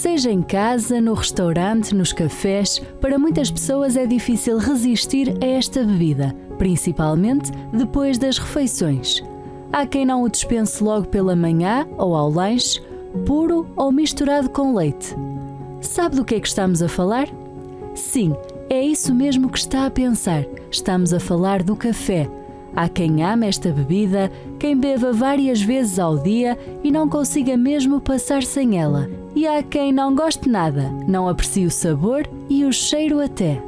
Seja em casa, no restaurante, nos cafés, para muitas pessoas é difícil resistir a esta bebida, principalmente depois das refeições. Há quem não o dispense logo pela manhã ou ao lanche, puro ou misturado com leite. Sabe do que é que estamos a falar? Sim, é isso mesmo que está a pensar. Estamos a falar do café. Há quem ame esta bebida, quem beba várias vezes ao dia e não consiga mesmo passar sem ela. E há quem não goste nada, não aprecie o sabor e o cheiro até.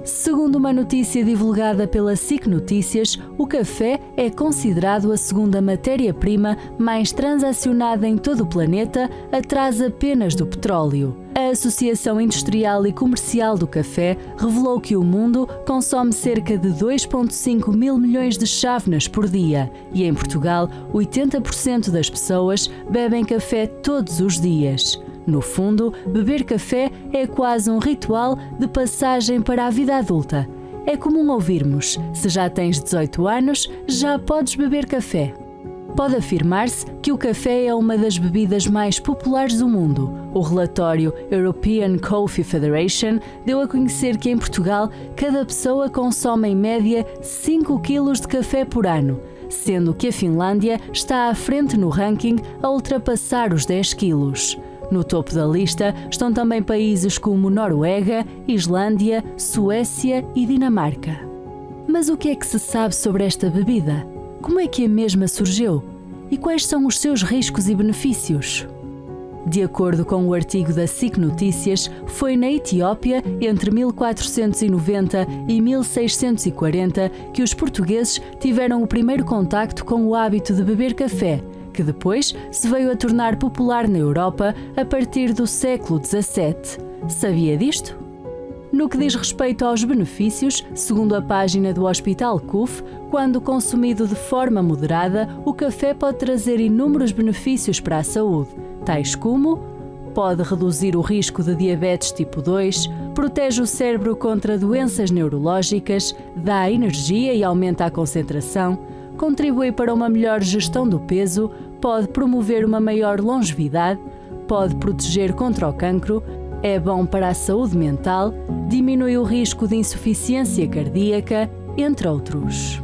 Segundo uma notícia divulgada pela SIC Notícias, o café é considerado a segunda matéria-prima mais transacionada em todo o planeta, atrás apenas do petróleo. A Associação Industrial e Comercial do Café revelou que o mundo consome cerca de 2,5 mil milhões de chávenas por dia e, em Portugal, 80% das pessoas bebem café todos os dias. No fundo, beber café é quase um ritual de passagem para a vida adulta. É comum ouvirmos: se já tens 18 anos, já podes beber café. Pode afirmar-se que o café é uma das bebidas mais populares do mundo. O relatório European Coffee Federation deu a conhecer que em Portugal cada pessoa consome em média 5 kg de café por ano, sendo que a Finlândia está à frente no ranking a ultrapassar os 10 kg. No topo da lista estão também países como Noruega, Islândia, Suécia e Dinamarca. Mas o que é que se sabe sobre esta bebida? Como é que a mesma surgiu? E quais são os seus riscos e benefícios? De acordo com o artigo da SIC Notícias, foi na Etiópia, entre 1490 e 1640, que os portugueses tiveram o primeiro contacto com o hábito de beber café, que depois se veio a tornar popular na Europa a partir do século XVII. Sabia disto? No que diz respeito aos benefícios, segundo a página do Hospital CUF, quando consumido de forma moderada, o café pode trazer inúmeros benefícios para a saúde, tais como: pode reduzir o risco de diabetes tipo 2, protege o cérebro contra doenças neurológicas, dá energia e aumenta a concentração, contribui para uma melhor gestão do peso, pode promover uma maior longevidade, pode proteger contra o cancro, é bom para a saúde mental, diminui o risco de insuficiência cardíaca, entre outros.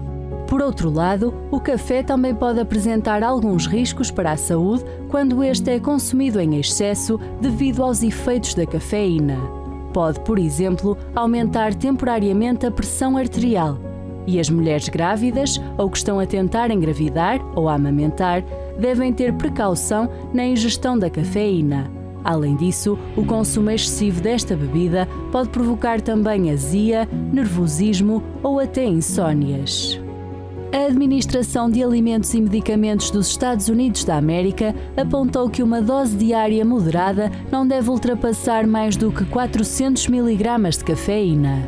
Por outro lado, o café também pode apresentar alguns riscos para a saúde quando este é consumido em excesso devido aos efeitos da cafeína. Pode, por exemplo, aumentar temporariamente a pressão arterial. E as mulheres grávidas ou que estão a tentar engravidar ou a amamentar devem ter precaução na ingestão da cafeína. Além disso, o consumo excessivo desta bebida pode provocar também azia, nervosismo ou até insónias. A Administração de Alimentos e Medicamentos dos Estados Unidos da América apontou que uma dose diária moderada não deve ultrapassar mais do que 400 mg de cafeína.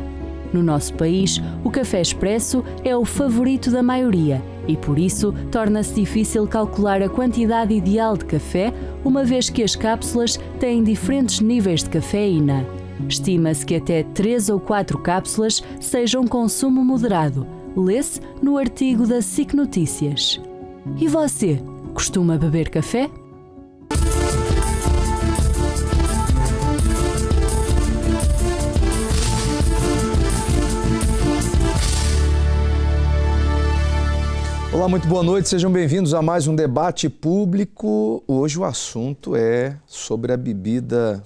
No nosso país, o café expresso é o favorito da maioria e, por isso, torna-se difícil calcular a quantidade ideal de café, uma vez que as cápsulas têm diferentes níveis de cafeína. Estima-se que até 3 ou 4 cápsulas seja um consumo moderado. Lê-se no artigo da SIC Notícias. E você, costuma beber café? Olá, muito boa noite, sejam bem-vindos a mais um debate público. Hoje o assunto é sobre a bebida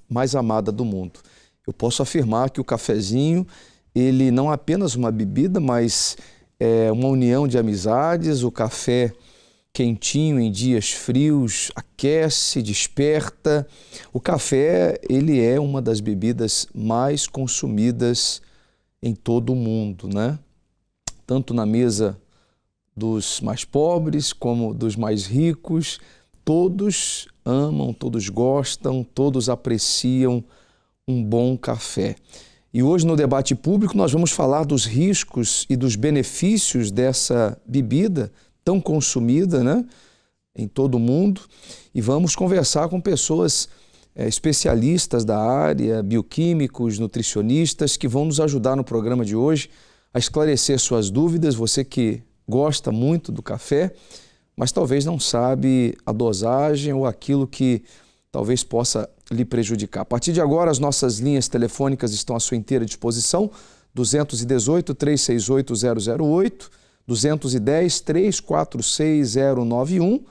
mais amada do mundo. Eu posso afirmar que o cafezinho, ele não é apenas uma bebida, mas é uma união de amizades. O café quentinho em dias frios aquece, desperta. O café, ele é uma das bebidas mais consumidas em todo o mundo, né? Tanto na mesa dos mais pobres como dos mais ricos, todos amam, todos gostam, todos apreciam um bom café. E hoje no debate público nós vamos falar dos riscos e dos benefícios dessa bebida tão consumida, né, em todo o mundo, e vamos conversar com pessoas especialistas da área, bioquímicos, nutricionistas, que vão nos ajudar no programa de hoje a esclarecer suas dúvidas. Você que gosta muito do café, mas talvez não sabe a dosagem ou aquilo que talvez possa lhe prejudicar. A partir de agora, as nossas linhas telefônicas estão à sua inteira disposição, 218-368-008, 210-346-091,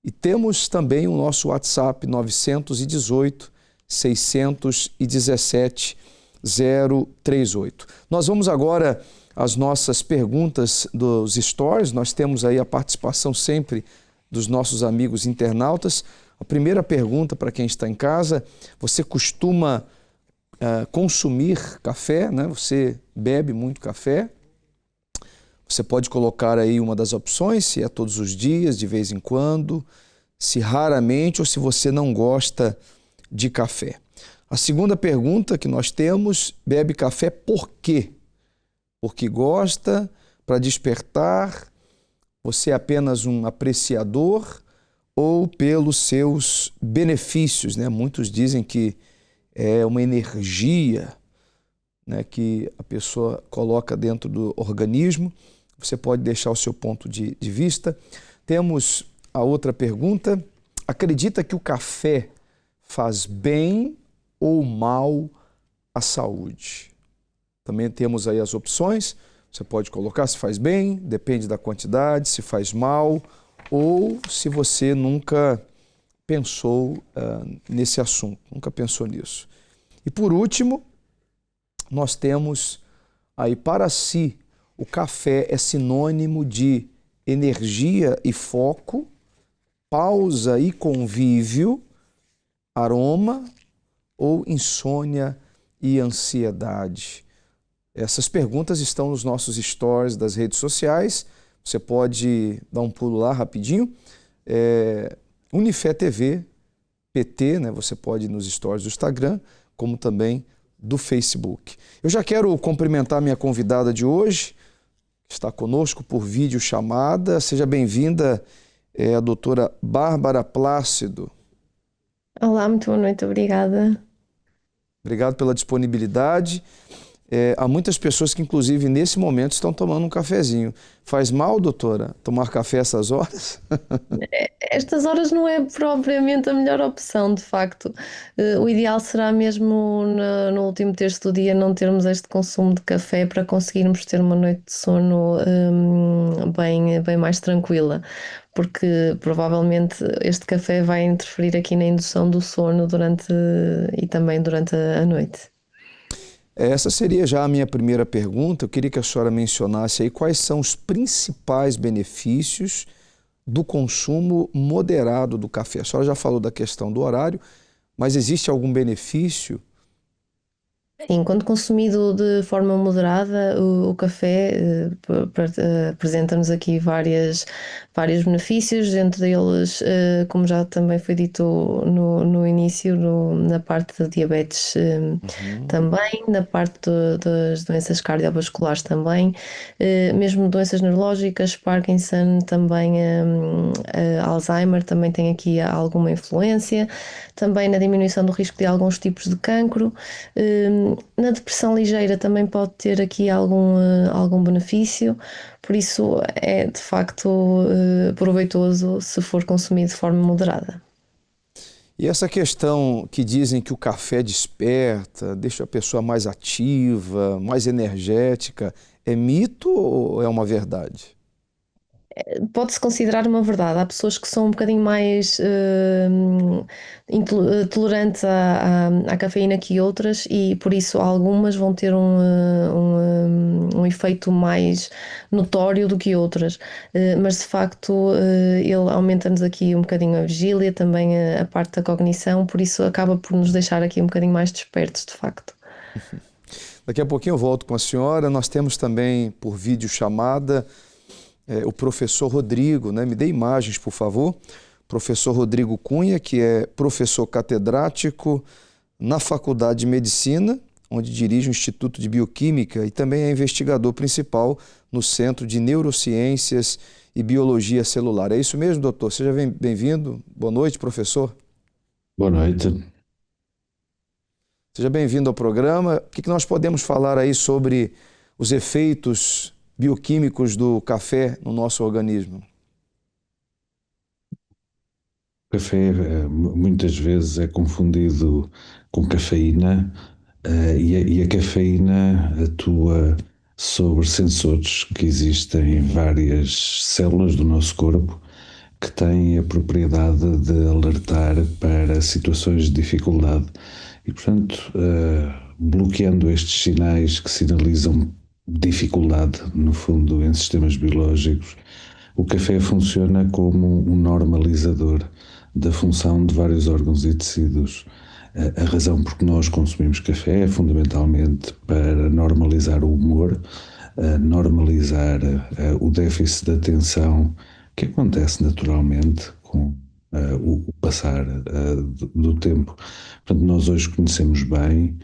e temos também o nosso WhatsApp 918-617-038. Nós vamos agora às nossas perguntas dos stories. Nós temos aí a participação sempre dos nossos amigos internautas. A primeira pergunta para quem está em casa: você costuma consumir café, né? Você bebe muito café? Você pode colocar aí uma das opções, se é todos os dias, de vez em quando, se raramente ou se você não gosta de café. A segunda pergunta que nós temos: bebe café por quê? Porque gosta, para despertar, você é apenas um apreciador ou pelos seus benefícios, né? Muitos dizem que é uma energia, né, que a pessoa coloca dentro do organismo. Você pode deixar o seu ponto de vista. Temos a outra pergunta: acredita que o café faz bem ou mal à saúde? Também temos aí as opções. Você pode colocar se faz bem, depende da quantidade, se faz mal, ou se você nunca pensou nesse assunto, nunca pensou nisso. E por último, nós temos aí: para si, o café é sinônimo de energia e foco, pausa e convívio, aroma ou insônia e ansiedade? Essas perguntas estão nos nossos stories das redes sociais. Você pode dar um pulo lá rapidinho. Unifé TV, PT, né? Você pode ir nos stories do Instagram, como também do Facebook. Eu já quero cumprimentar minha convidada de hoje, que está conosco por videochamada. Seja bem-vinda, a doutora Bárbara Plácido. Olá, muito boa noite, obrigada. Obrigado pela disponibilidade. Há muitas pessoas que, inclusive, nesse momento estão tomando um cafezinho. Faz mal, doutora, tomar café essas horas? Estas horas não é propriamente a melhor opção, de facto. O ideal será mesmo no último terço do dia não termos este consumo de café para conseguirmos ter uma noite de sono bem mais tranquila, porque provavelmente este café vai interferir aqui na indução do sono e também durante a noite. Essa seria já a minha primeira pergunta. Eu queria que a senhora mencionasse aí quais são os principais benefícios do consumo moderado do café. A senhora já falou da questão do horário, mas existe algum benefício? Sim, quando consumido de forma moderada, o café apresenta-nos aqui vários benefícios, entre eles, como já também foi dito no início, na parte da diabetes também, na parte das doenças cardiovasculares também, mesmo doenças neurológicas, Parkinson, também Alzheimer também tem aqui alguma influência, também na diminuição do risco de alguns tipos de cancro. Na depressão ligeira também pode ter aqui algum benefício, por isso é de facto proveitoso se for consumido de forma moderada. E essa questão que dizem que o café desperta, deixa a pessoa mais ativa, mais energética, é mito ou é uma verdade? Pode-se considerar uma verdade. Há pessoas que são um bocadinho mais tolerantes à cafeína que outras, e por isso algumas vão ter um efeito mais notório do que outras. Mas de facto ele aumenta-nos aqui um bocadinho a vigília, também a parte da cognição, por isso acaba por nos deixar aqui um bocadinho mais despertos, de facto. Daqui a pouquinho eu volto com a senhora. Nós temos também por videochamada o professor Rodrigo, né? Me dê imagens, por favor. Professor Rodrigo Cunha, que é professor catedrático na Faculdade de Medicina, onde dirige o Instituto de Bioquímica, e também é investigador principal no Centro de Neurociências e Biologia Celular. É isso mesmo, doutor? Seja bem-vindo. Boa noite, professor. Boa noite. Seja bem-vindo ao programa. O que nós podemos falar aí sobre os efeitos bioquímicos do café no nosso organismo? café muitas vezes é confundido com cafeína, e a cafeína atua sobre sensores que existem em várias células do nosso corpo que têm a propriedade de alertar para situações de dificuldade e, portanto, bloqueando estes sinais que sinalizam dificuldade, no fundo, em sistemas biológicos, o café funciona como um normalizador da função de vários órgãos e tecidos. A razão por que nós consumimos café é fundamentalmente para normalizar o humor, normalizar o déficit de atenção que acontece naturalmente com o passar do tempo. Portanto, nós hoje conhecemos bem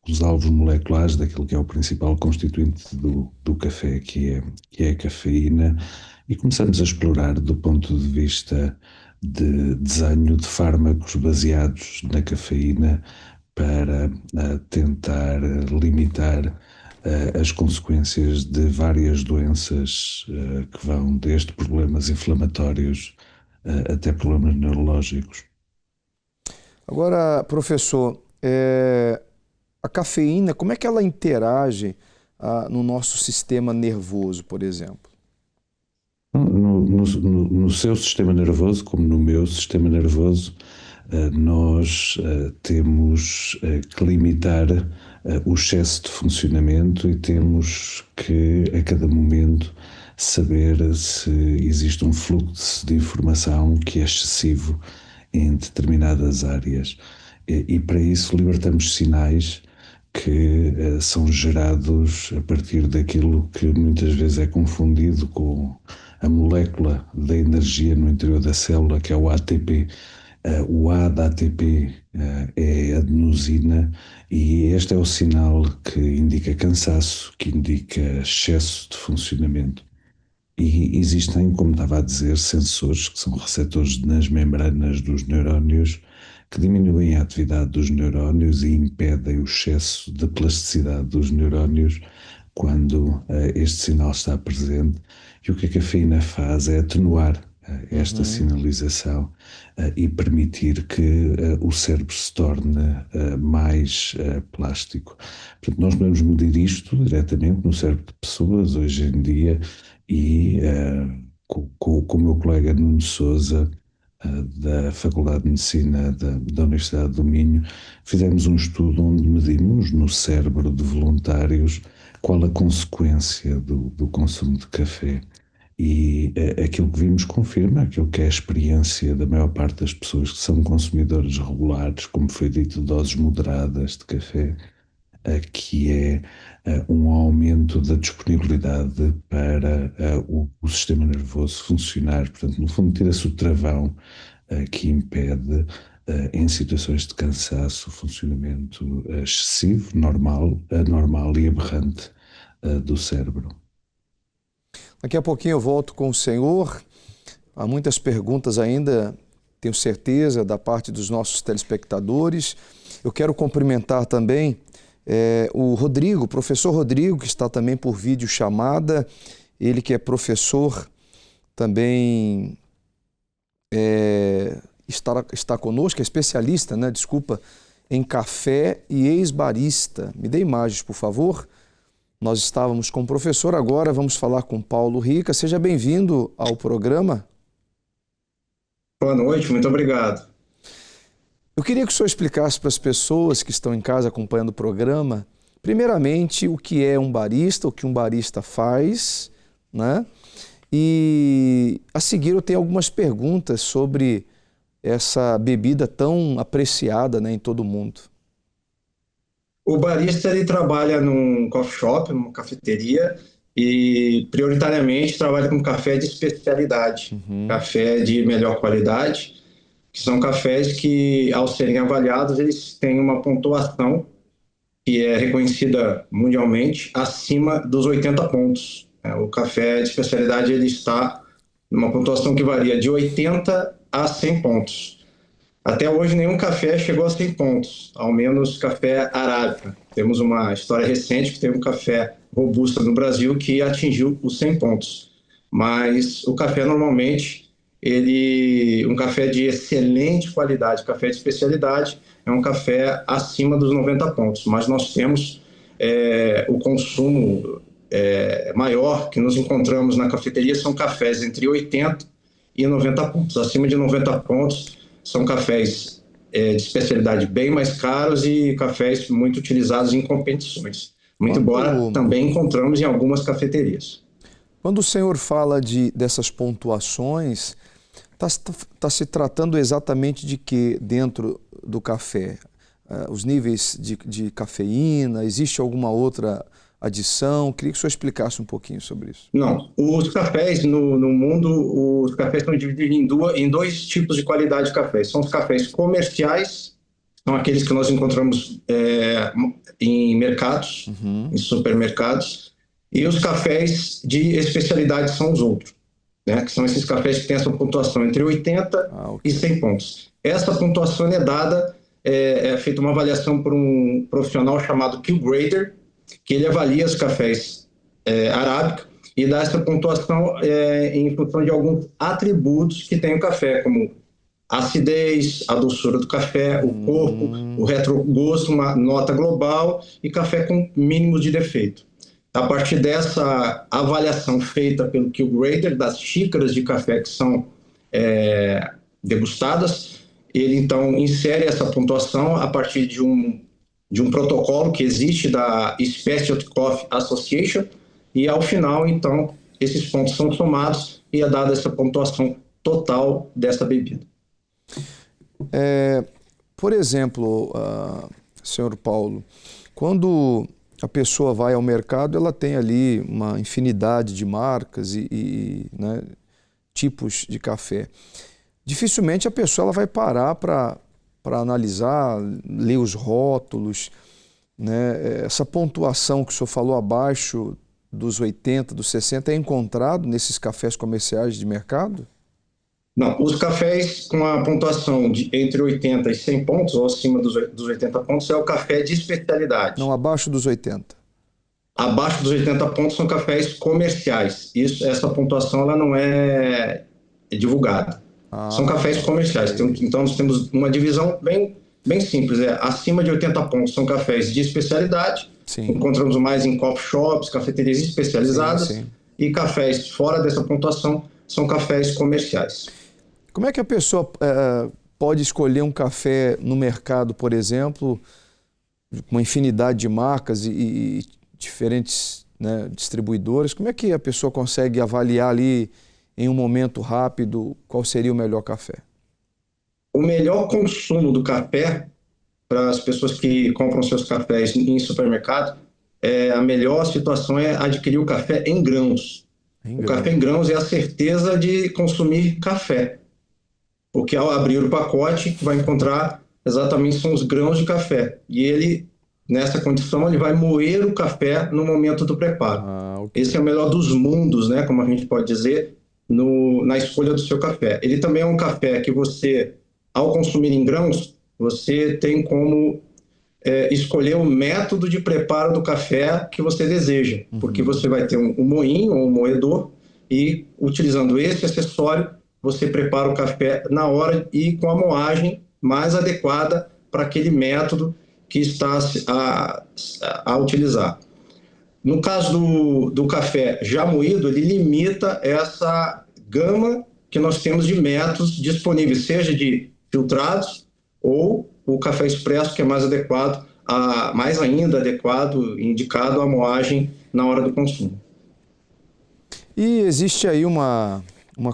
os alvos moleculares daquilo que é o principal constituinte do café, que é a cafeína, e começamos a explorar do ponto de vista de desenho de fármacos baseados na cafeína para tentar limitar as consequências de várias doenças que vão desde problemas inflamatórios até problemas neurológicos. Agora, professor, a cafeína, como é que ela interage no nosso sistema nervoso, por exemplo? No seu sistema nervoso, como no meu sistema nervoso, nós temos que limitar o excesso de funcionamento e temos que, a cada momento, saber se existe um fluxo de informação que é excessivo em determinadas áreas. E para isso libertamos sinais que são gerados a partir daquilo que muitas vezes é confundido com a molécula da energia no interior da célula, que é o ATP. O A da ATP é a adenosina, e este é o sinal que indica cansaço, que indica excesso de funcionamento. E existem, como estava a dizer, sensores que são receptores nas membranas dos neurónios que diminuem a atividade dos neurónios e impedem o excesso de plasticidade dos neurónios quando este sinal está presente. E o que a cafeína faz é atenuar esta sinalização e permitir que o cérebro se torne mais plástico. Portanto, nós podemos medir isto diretamente no cérebro de pessoas hoje em dia e com o meu colega Nuno Sousa, da Faculdade de Medicina da Universidade do Minho, fizemos um estudo onde medimos no cérebro de voluntários qual a consequência do consumo de café. E aquilo que vimos confirma aquilo que é a experiência da maior parte das pessoas que são consumidores regulares, como foi dito, doses moderadas de café, que é um aumento da disponibilidade para o sistema nervoso funcionar. Portanto, no fundo, tira-se o travão que impede, em situações de cansaço, o funcionamento excessivo, anormal e aberrante do cérebro. Daqui a pouquinho eu volto com o senhor. Há muitas perguntas ainda, tenho certeza, da parte dos nossos telespectadores. Eu quero cumprimentar também o Rodrigo, o professor Rodrigo, que está também por videochamada. Ele que é professor também está conosco, é especialista, em café e ex-barista. Me dê imagens, por favor. Nós estávamos com o professor, agora vamos falar com Paulo Rica. Seja bem-vindo ao programa. Boa noite, muito obrigado. Eu queria que o senhor explicasse para as pessoas que estão em casa acompanhando o programa, primeiramente, o que é um barista, o que um barista faz, né? E a seguir eu tenho algumas perguntas sobre essa bebida tão apreciada, né, em todo o mundo. O barista ele trabalha num coffee shop, numa cafeteria, e prioritariamente trabalha com café de especialidade, café de melhor qualidade, que são cafés que, ao serem avaliados, eles têm uma pontuação que é reconhecida mundialmente acima dos 80 pontos. O café de especialidade ele está numa pontuação que varia de 80 a 100 pontos. Até hoje, nenhum café chegou a 100 pontos, ao menos café arábica. Temos uma história recente que teve um café robusta no Brasil que atingiu os 100 pontos. Mas o café, normalmente, um café de excelente qualidade, café de especialidade, é um café acima dos 90 pontos. Mas nós temos o consumo maior que nos encontramos na cafeteria são cafés entre 80 e 90 pontos. Acima de 90 pontos são cafés de especialidade bem mais caros e cafés muito utilizados em competições. Muito embora também encontramos em algumas cafeterias. Quando o senhor fala dessas pontuações, está se tratando exatamente de que dentro do café? Os níveis de cafeína, existe alguma outra adição? Queria que o senhor explicasse um pouquinho sobre isso. Não, os cafés no mundo, os cafés estão divididos em dois tipos de qualidade de café. São os cafés comerciais, são aqueles que nós encontramos em mercados, em supermercados, e os cafés de especialidade são os outros, né? Que são esses cafés que têm essa pontuação entre 80 e 100 pontos. Essa pontuação é dada, é feita uma avaliação por um profissional chamado Q-Grader, que ele avalia os cafés arábica e dá essa pontuação em função de alguns atributos que tem o café, como a acidez, a doçura do café, o corpo, o retrogosto, uma nota global e café com mínimo de defeito. A partir dessa avaliação feita pelo Q-Grader, das xícaras de café que são degustadas, ele então insere essa pontuação a partir de um protocolo que existe da Specialty Coffee Association, e ao final, então, esses pontos são somados e é dada essa pontuação total dessa bebida. Por exemplo, senhor Paulo, quando a pessoa vai ao mercado, ela tem ali uma infinidade de marcas né, tipos de café. Dificilmente a pessoa ela vai parar para analisar, ler os rótulos, né? Essa pontuação que o senhor falou abaixo dos 80, dos 60, é encontrado nesses cafés comerciais de mercado? Não, os cafés com a pontuação entre 80 e 100 pontos, ou acima dos 80 pontos, é o café de especialidade. Não, abaixo dos 80. Abaixo dos 80 pontos são cafés comerciais. Essa pontuação ela não é divulgada. São cafés comerciais. Então, nós temos uma divisão bem simples. Acima de 80 pontos são cafés de especialidade. Sim. Encontramos mais em coffee shops, cafeterias especializadas. Sim. E cafés fora dessa pontuação são cafés comerciais. Como é que a pessoa pode escolher um café no mercado, por exemplo, com uma infinidade de marcas e diferentes, né, distribuidores? Como é que a pessoa consegue avaliar ali em um momento rápido qual seria o melhor café? O melhor consumo do café para as pessoas que compram seus cafés em supermercado, a melhor situação é adquirir o café em grãos. O café em grãos é a certeza de consumir café, porque ao abrir o pacote vai encontrar exatamente são os grãos de café, e ele, nessa condição, ele vai moer o café no momento do preparo. Okay. Esse é o melhor dos mundos, né, como a gente pode dizer, na escolha do seu café. Ele também é um café que você, ao consumir em grãos, você tem como escolher o método de preparo do café que você deseja, porque você vai ter um moinho ou um moedor, e utilizando esse acessório, você prepara o café na hora e com a moagem mais adequada para aquele método que está a utilizar. No caso do café já moído, ele limita essa gama que nós temos de métodos disponíveis, seja de filtrados ou o café expresso, que é mais adequado, mais ainda adequado, indicado à moagem na hora do consumo. E existe aí uma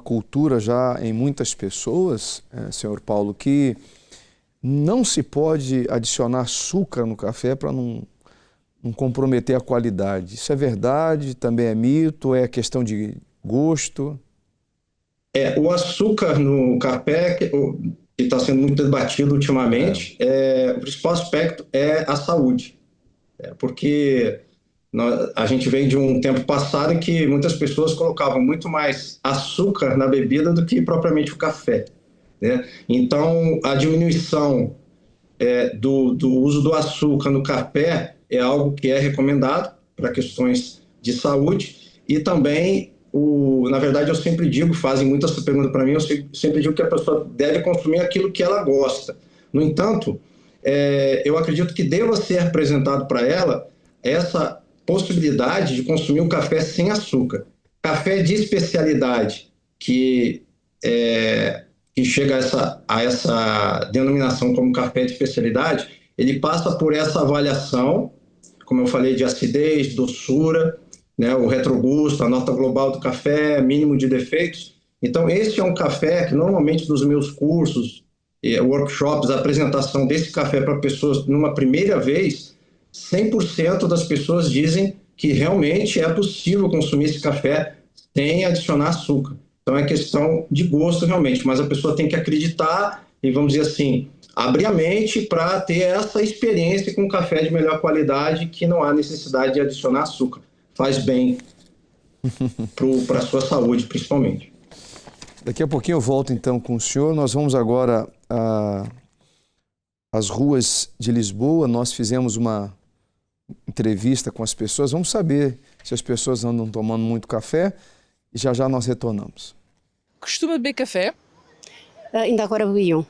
cultura já em muitas pessoas, senhor Paulo, que não se pode adicionar açúcar no café para não comprometer a qualidade. Isso é verdade? Também é mito? É questão de gosto? O açúcar no café, que está sendo muito debatido ultimamente, o principal aspecto é a saúde. Porque a gente vem de um tempo passado em que muitas pessoas colocavam muito mais açúcar na bebida do que propriamente o café, né? Então, a diminuição do uso do açúcar no café é algo que é recomendado para questões de saúde, e também na verdade, eu sempre digo, fazem muitas perguntas para mim, eu sempre digo que a pessoa deve consumir aquilo que ela gosta. No entanto, eu acredito que deva ser apresentado para ela essa possibilidade de consumir o café sem açúcar. Café de especialidade, que chega a essa denominação como café de especialidade, ele passa por essa avaliação, como eu falei, de acidez, doçura, né, o retrogusto, a nota global do café, mínimo de defeitos. Então, esse é um café que normalmente nos meus cursos, workshops, a apresentação desse café para pessoas numa primeira vez, 100% das pessoas dizem que realmente é possível consumir esse café sem adicionar açúcar. Então é questão de gosto realmente, mas a pessoa tem que acreditar e, vamos dizer assim, abrir a mente para ter essa experiência com um café de melhor qualidade, que não há necessidade de adicionar açúcar. Faz bem para a sua saúde, principalmente. Daqui a pouquinho eu volto então com o senhor. Nós vamos agora às ruas de Lisboa. Nós fizemos uma entrevista com as pessoas. Vamos saber se as pessoas andam tomando muito café e já já nós retornamos. Costuma beber café? Ainda agora bebi um.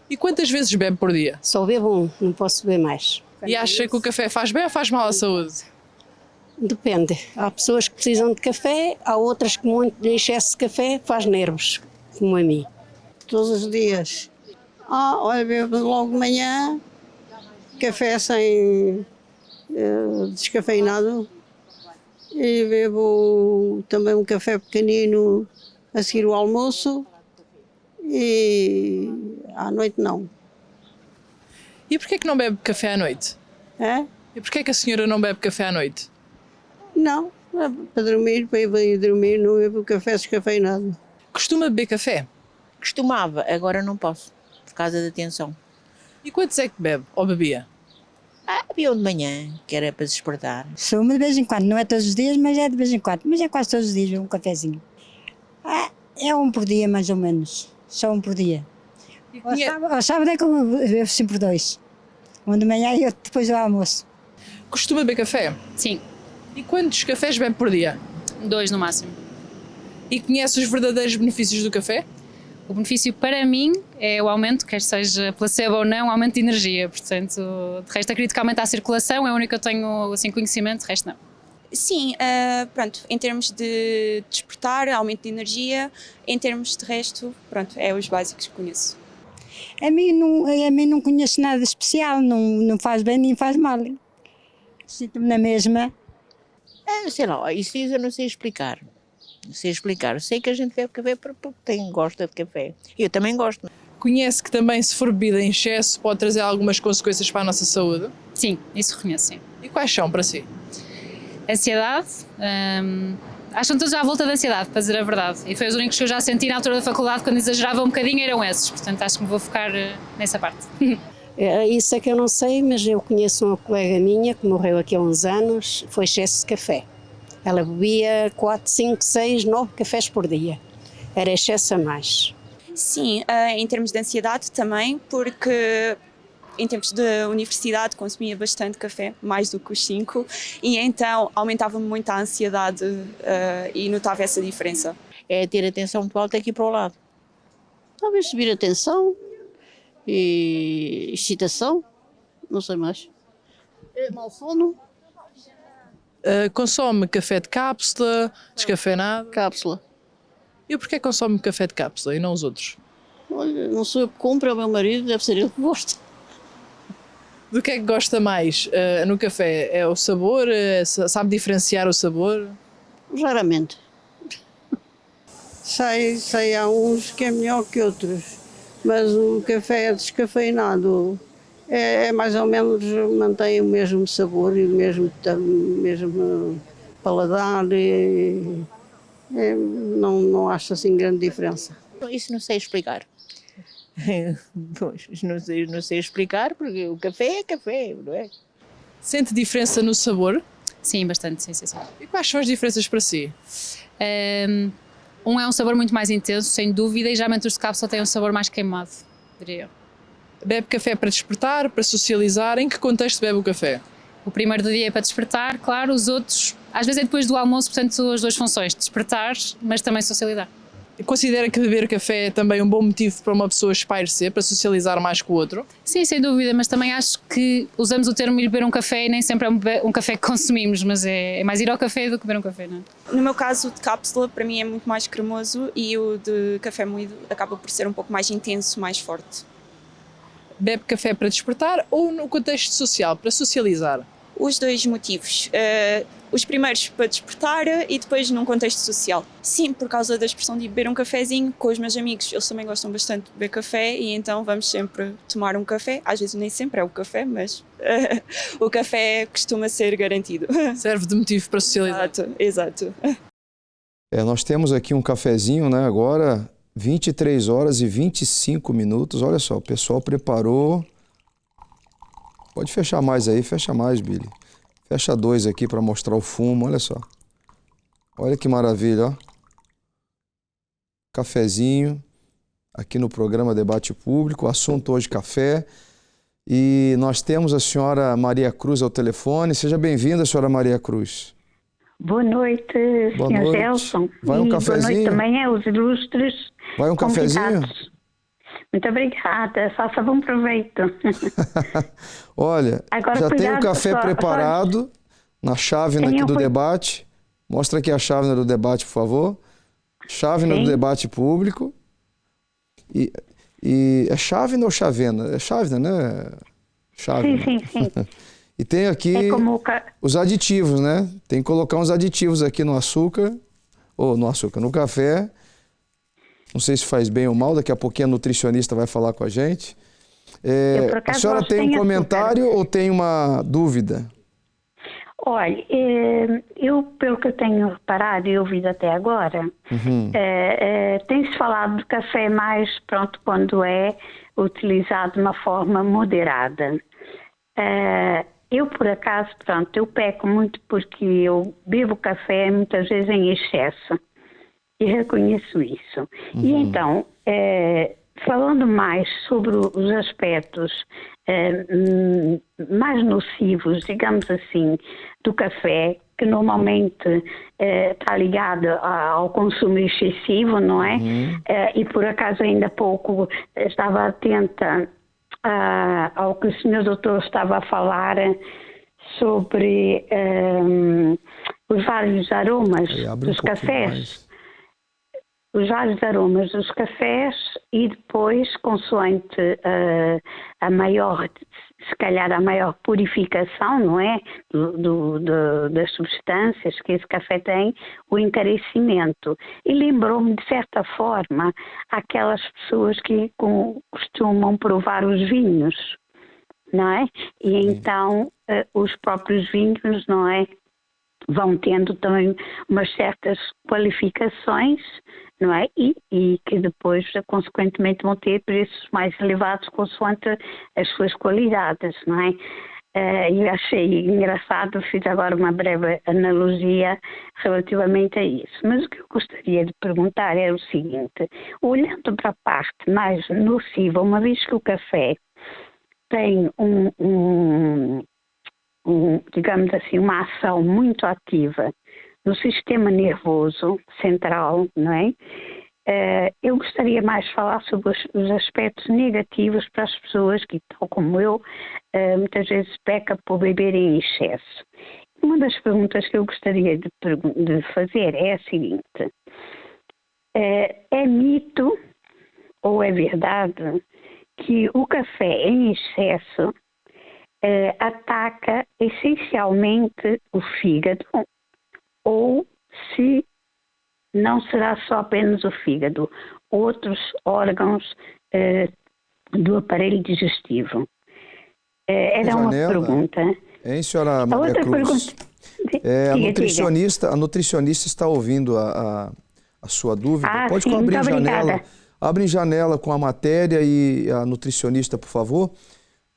E quantas vezes bebe por dia? Só bebo um, não posso beber mais. E acha que o café faz bem ou faz mal à saúde? Depende. Há pessoas que precisam de café, há outras que muito de excesso de café faz nervos, como a mim. Todos os dias. Olha, bebo logo de manhã, café sem descafeinado, e bebo também um café pequenino a seguir o almoço, e à noite não. E porquê que não bebe café à noite? E porquê que a senhora não bebe café à noite? Não, para dormir, para ir dormir, não bebo café descafeinado. Costuma beber café? Costumava, agora não posso, por causa da tensão. E quantos é que bebe ou bebia? Havia um de manhã, que era para despertar. Sou de vez em quando, não é todos os dias, mas é de vez em quando. Mas é quase todos os dias um cafezinho. É um por dia, mais ou menos. Só um por dia. Ao sábado é que eu bebo sempre dois. Um de manhã e outro depois do almoço. Costuma beber café? Sim. E quantos cafés bebe por dia? 2 no máximo. E conhece os verdadeiros benefícios do café? O benefício para mim é o aumento, quer seja placebo ou não, o aumento de energia. Portanto, de resto acredito que aumenta a circulação, é o único que eu tenho assim, conhecimento, de resto não. Sim, pronto, em termos de despertar, aumento de energia, em termos de resto, pronto, é os básicos que conheço. A mim não conheço nada de especial, não faz bem nem faz mal. Sinto-me na mesma. Sei lá, isso eu não sei explicar. Não sei explicar. Eu sei que a gente bebe café porque gosta de café. Eu também gosto. Conhece que também, se for bebida em excesso, pode trazer algumas consequências para a nossa saúde? Sim, isso reconheço, sim. E quais são para si? Ansiedade. Acho que estão todos à volta da ansiedade, para dizer a verdade. E foi os únicos que eu já senti na altura da faculdade, quando exagerava um bocadinho, eram esses. Portanto, acho que me vou focar nessa parte. Isso é que eu não sei, mas eu conheço uma colega minha que morreu aqui há uns anos, foi excesso de café. Ela bebia 4, 5, 6, 9 cafés por dia. Era excesso a mais. Sim, em termos de ansiedade também, porque em tempos de universidade consumia bastante café, mais do que os 5, e então aumentava-me muito a ansiedade e notava essa diferença. É ter a tensão muito alta aqui para o lado. Talvez subir a tensão e excitação, não sei mais. Mau sono. Consome café de cápsula, descafeinado? Cápsula. E porquê consome café de cápsula e não os outros? Olha, não sou eu que compro, é o meu marido, deve ser ele que gosta. Do que é que gosta mais no café? É o sabor? Sabe diferenciar o sabor? Raramente. Sei, há uns que é melhor que outros, mas o café descafeinado é mais ou menos, mantém o mesmo sabor e o mesmo paladar, não acho assim grande diferença. Isso não sei explicar. Pois, não sei explicar, porque o café é café, não é? Sente diferença no sabor? Sim, bastante, sim. E quais são as diferenças para si? Um é um sabor muito mais intenso, sem dúvida, e geralmente os de cápsula têm um sabor mais queimado, diria eu. Bebe café para despertar, para socializar? Em que contexto bebe o café? O primeiro do dia é para despertar, claro, os outros Às vezes é depois do almoço, portanto, as duas funções, despertar, mas também socializar. Considera que beber café é também um bom motivo para uma pessoa espairecer, para socializar mais com o outro? Sim, sem dúvida, mas também acho que usamos o termo ir beber um café e nem sempre é um café que consumimos, mas é mais ir ao café do que beber um café, não é? No meu caso, o de cápsula para mim é muito mais cremoso e o de café moído acaba por ser um pouco mais intenso, mais forte. Bebe café para despertar ou no contexto social, para socializar? Os dois motivos. Os primeiros para despertar e depois num contexto social. Sim, por causa da expressão de beber um cafezinho com os meus amigos. Eles também gostam bastante de beber café e então vamos sempre tomar um café. Às vezes nem sempre é o café, mas o café costuma ser garantido. Serve de motivo para socializar. Exato. Nós temos aqui um cafezinho, né? Agora 23 horas e 25 minutos. Olha só, o pessoal preparou. Pode fechar mais aí, fecha mais, Billy. Fecha 2 aqui para mostrar o fumo, olha só. Olha que maravilha, ó. Cafezinho, aqui no programa Debate Público, o assunto hoje café. E nós temos a senhora Maria Cruz ao telefone. Seja bem-vinda, senhora Maria Cruz. Boa noite, senhor Gelson. Vai um cafezinho? Boa noite também aos ilustres. Vai um cafezinho? Muito obrigada, faça bom proveito. Olha, agora, já tem o café preparado na chávena aqui do debate. Mostra aqui a chávena do debate, por favor. Chávena do debate público. E é chávena ou chavena? É chávena, né? Chávena. Sim. E tem aqui os aditivos, né? Tem que colocar uns aditivos aqui no açúcar, no café. Não sei se faz bem ou mal, daqui a pouquinho a nutricionista vai falar com a gente. A senhora tem um comentário ou tem uma dúvida? Olha, eu, pelo que eu tenho reparado e ouvido até agora, tem-se falado de café mais, quando é utilizado de uma forma moderada. Eu, por acaso, eu peco muito porque eu bebo café muitas vezes em excesso. E reconheço isso. E então, falando mais sobre os aspectos mais nocivos, digamos assim, do café, que normalmente está ligado ao consumo excessivo, não é? E por acaso ainda há pouco estava atenta ao que o senhor doutor estava a falar sobre os vários aromas dos cafés. Os vários aromas dos cafés e depois, consoante a maior, se calhar a maior purificação, não é? Das substâncias que esse café tem, o encarecimento. E lembrou-me, de certa forma, aquelas pessoas que costumam provar os vinhos, não é? E então, os próprios vinhos, não é? Vão tendo também umas certas qualificações, não é? E que depois, consequentemente, vão ter preços mais elevados consoante as suas qualidades, não é? Eu achei engraçado, fiz agora uma breve analogia relativamente a isso. Mas o que eu gostaria de perguntar é o seguinte: olhando para a parte mais nociva, uma vez que o café tem digamos assim, uma ação muito ativa no sistema nervoso central, não é? Eu gostaria mais de falar sobre os aspectos negativos para as pessoas que, tal como eu, muitas vezes peca por beber em excesso. Uma das perguntas que eu gostaria de fazer é a seguinte: é mito ou é verdade que o café em excesso ataca essencialmente o fígado, ou se não será só apenas o fígado, outros órgãos do aparelho digestivo? Era uma pergunta. Hein, senhora Maria Cruz? A nutricionista está ouvindo a sua dúvida. Pode abrir a janela. Abre janela com a matéria e a nutricionista, por favor.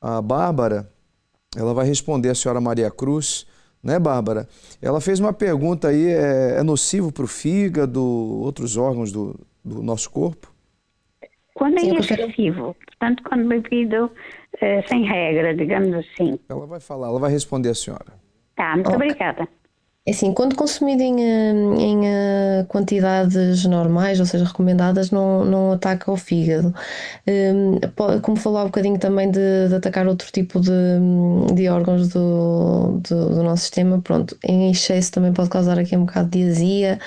A Bárbara, ela vai responder a senhora Maria Cruz, né, Bárbara? Ela fez uma pergunta aí, é nocivo para o fígado, outros órgãos do nosso corpo? Quando é excessivo, portanto, quando bebido sem regra, digamos assim. Ela vai falar, ela vai responder a senhora. Tá, muito obrigada. É assim, quando consumido em quantidades normais, ou seja, recomendadas, não ataca o fígado. Como falou há bocadinho também de atacar outro tipo de órgãos do nosso sistema, pronto, em excesso também pode causar aqui um bocado de azia,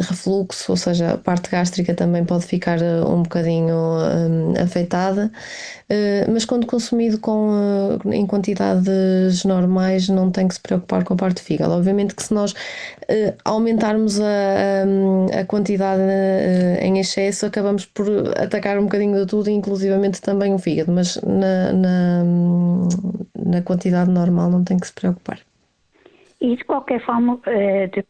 refluxo, ou seja, a parte gástrica também pode ficar um bocadinho afetada. Mas quando consumido em quantidades normais não tem que se preocupar com a parte do fígado. Obviamente que se nós aumentarmos a quantidade em excesso, acabamos por atacar um bocadinho de tudo, inclusivamente também o fígado, mas na quantidade normal não tem que se preocupar. E de qualquer forma, de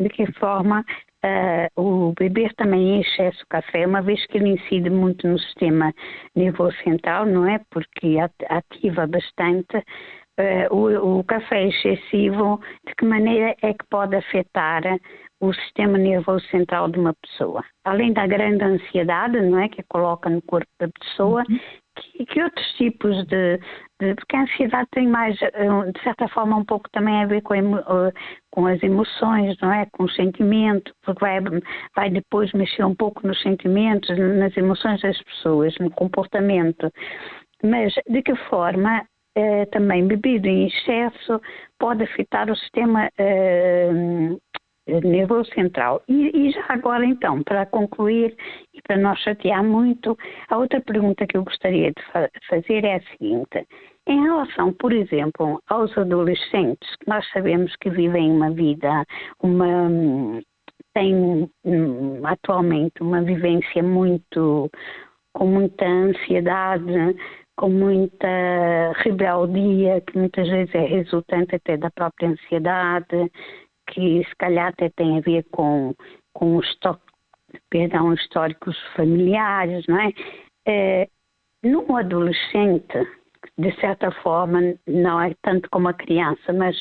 que forma o beber também em excesso de café, uma vez que ele incide muito no sistema nervoso central, não é? Porque ativa bastante. O café excessivo, de que maneira é que pode afetar o sistema nervoso central de uma pessoa? Além da grande ansiedade, não é, que coloca no corpo da pessoa, que outros tipos porque a ansiedade tem mais, de certa forma, um pouco também a ver com as emoções, não é? Com os sentimentos, porque vai depois mexer um pouco nos sentimentos, nas emoções das pessoas, no comportamento. Mas de que forma também bebido em excesso pode afetar o sistema nervoso central? E já agora então, para concluir e para não chatear muito, a outra pergunta que eu gostaria de fazer é a seguinte: em relação, por exemplo, aos adolescentes, que nós sabemos que vivem uma vida, têm atualmente uma vivência com muita ansiedade, com muita rebeldia, que muitas vezes é resultante até da própria ansiedade, que se calhar até tem a ver com históricos familiares, não é? Num adolescente, de certa forma, não é tanto como a criança, mas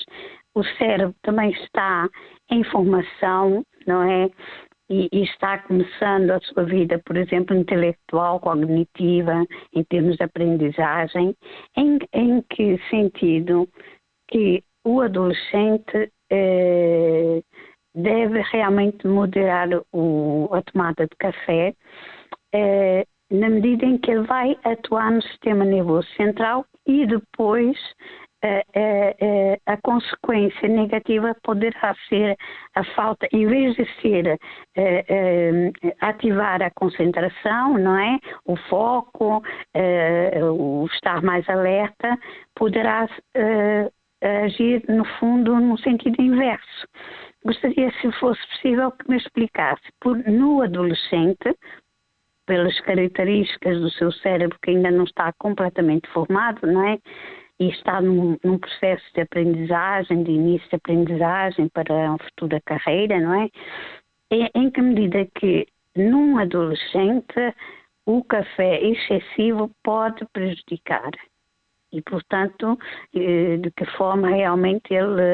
o cérebro também está em formação, não é? E está começando a sua vida, por exemplo, intelectual, cognitiva, em termos de aprendizagem. Em que sentido que o adolescente deve realmente moderar a tomada de café, na medida em que ele vai atuar no sistema nervoso central e depois a consequência negativa poderá ser a falta, em vez de ser ativar a concentração, não é? O foco, o estar mais alerta, poderá agir, no fundo, no sentido inverso. Gostaria, se fosse possível, que me explicasse, no adolescente, pelas características do seu cérebro que ainda não está completamente formado, não é? E está num processo de aprendizagem, de início de aprendizagem para uma futura carreira, não é? Em que medida que num adolescente o café excessivo pode prejudicar? E, portanto, de que forma realmente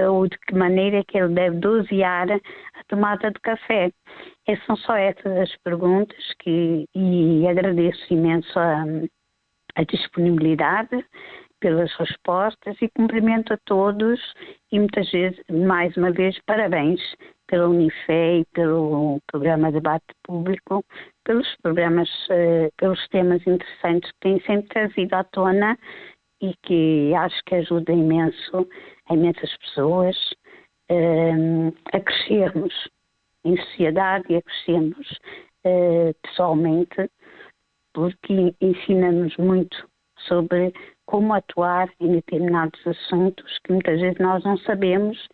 ou de que maneira é que ele deve dosear a tomada de café? São só essas as perguntas e agradeço imenso a disponibilidade pelas respostas e cumprimento a todos e muitas vezes, mais uma vez, parabéns pela Unifé e pelo programa Debate Público, pelos temas interessantes que têm sempre trazido à tona e que acho que ajuda imensas pessoas a crescermos em sociedade e a crescermos pessoalmente, porque ensina-nos muito sobre como atuar em determinados assuntos que muitas vezes nós não sabemos,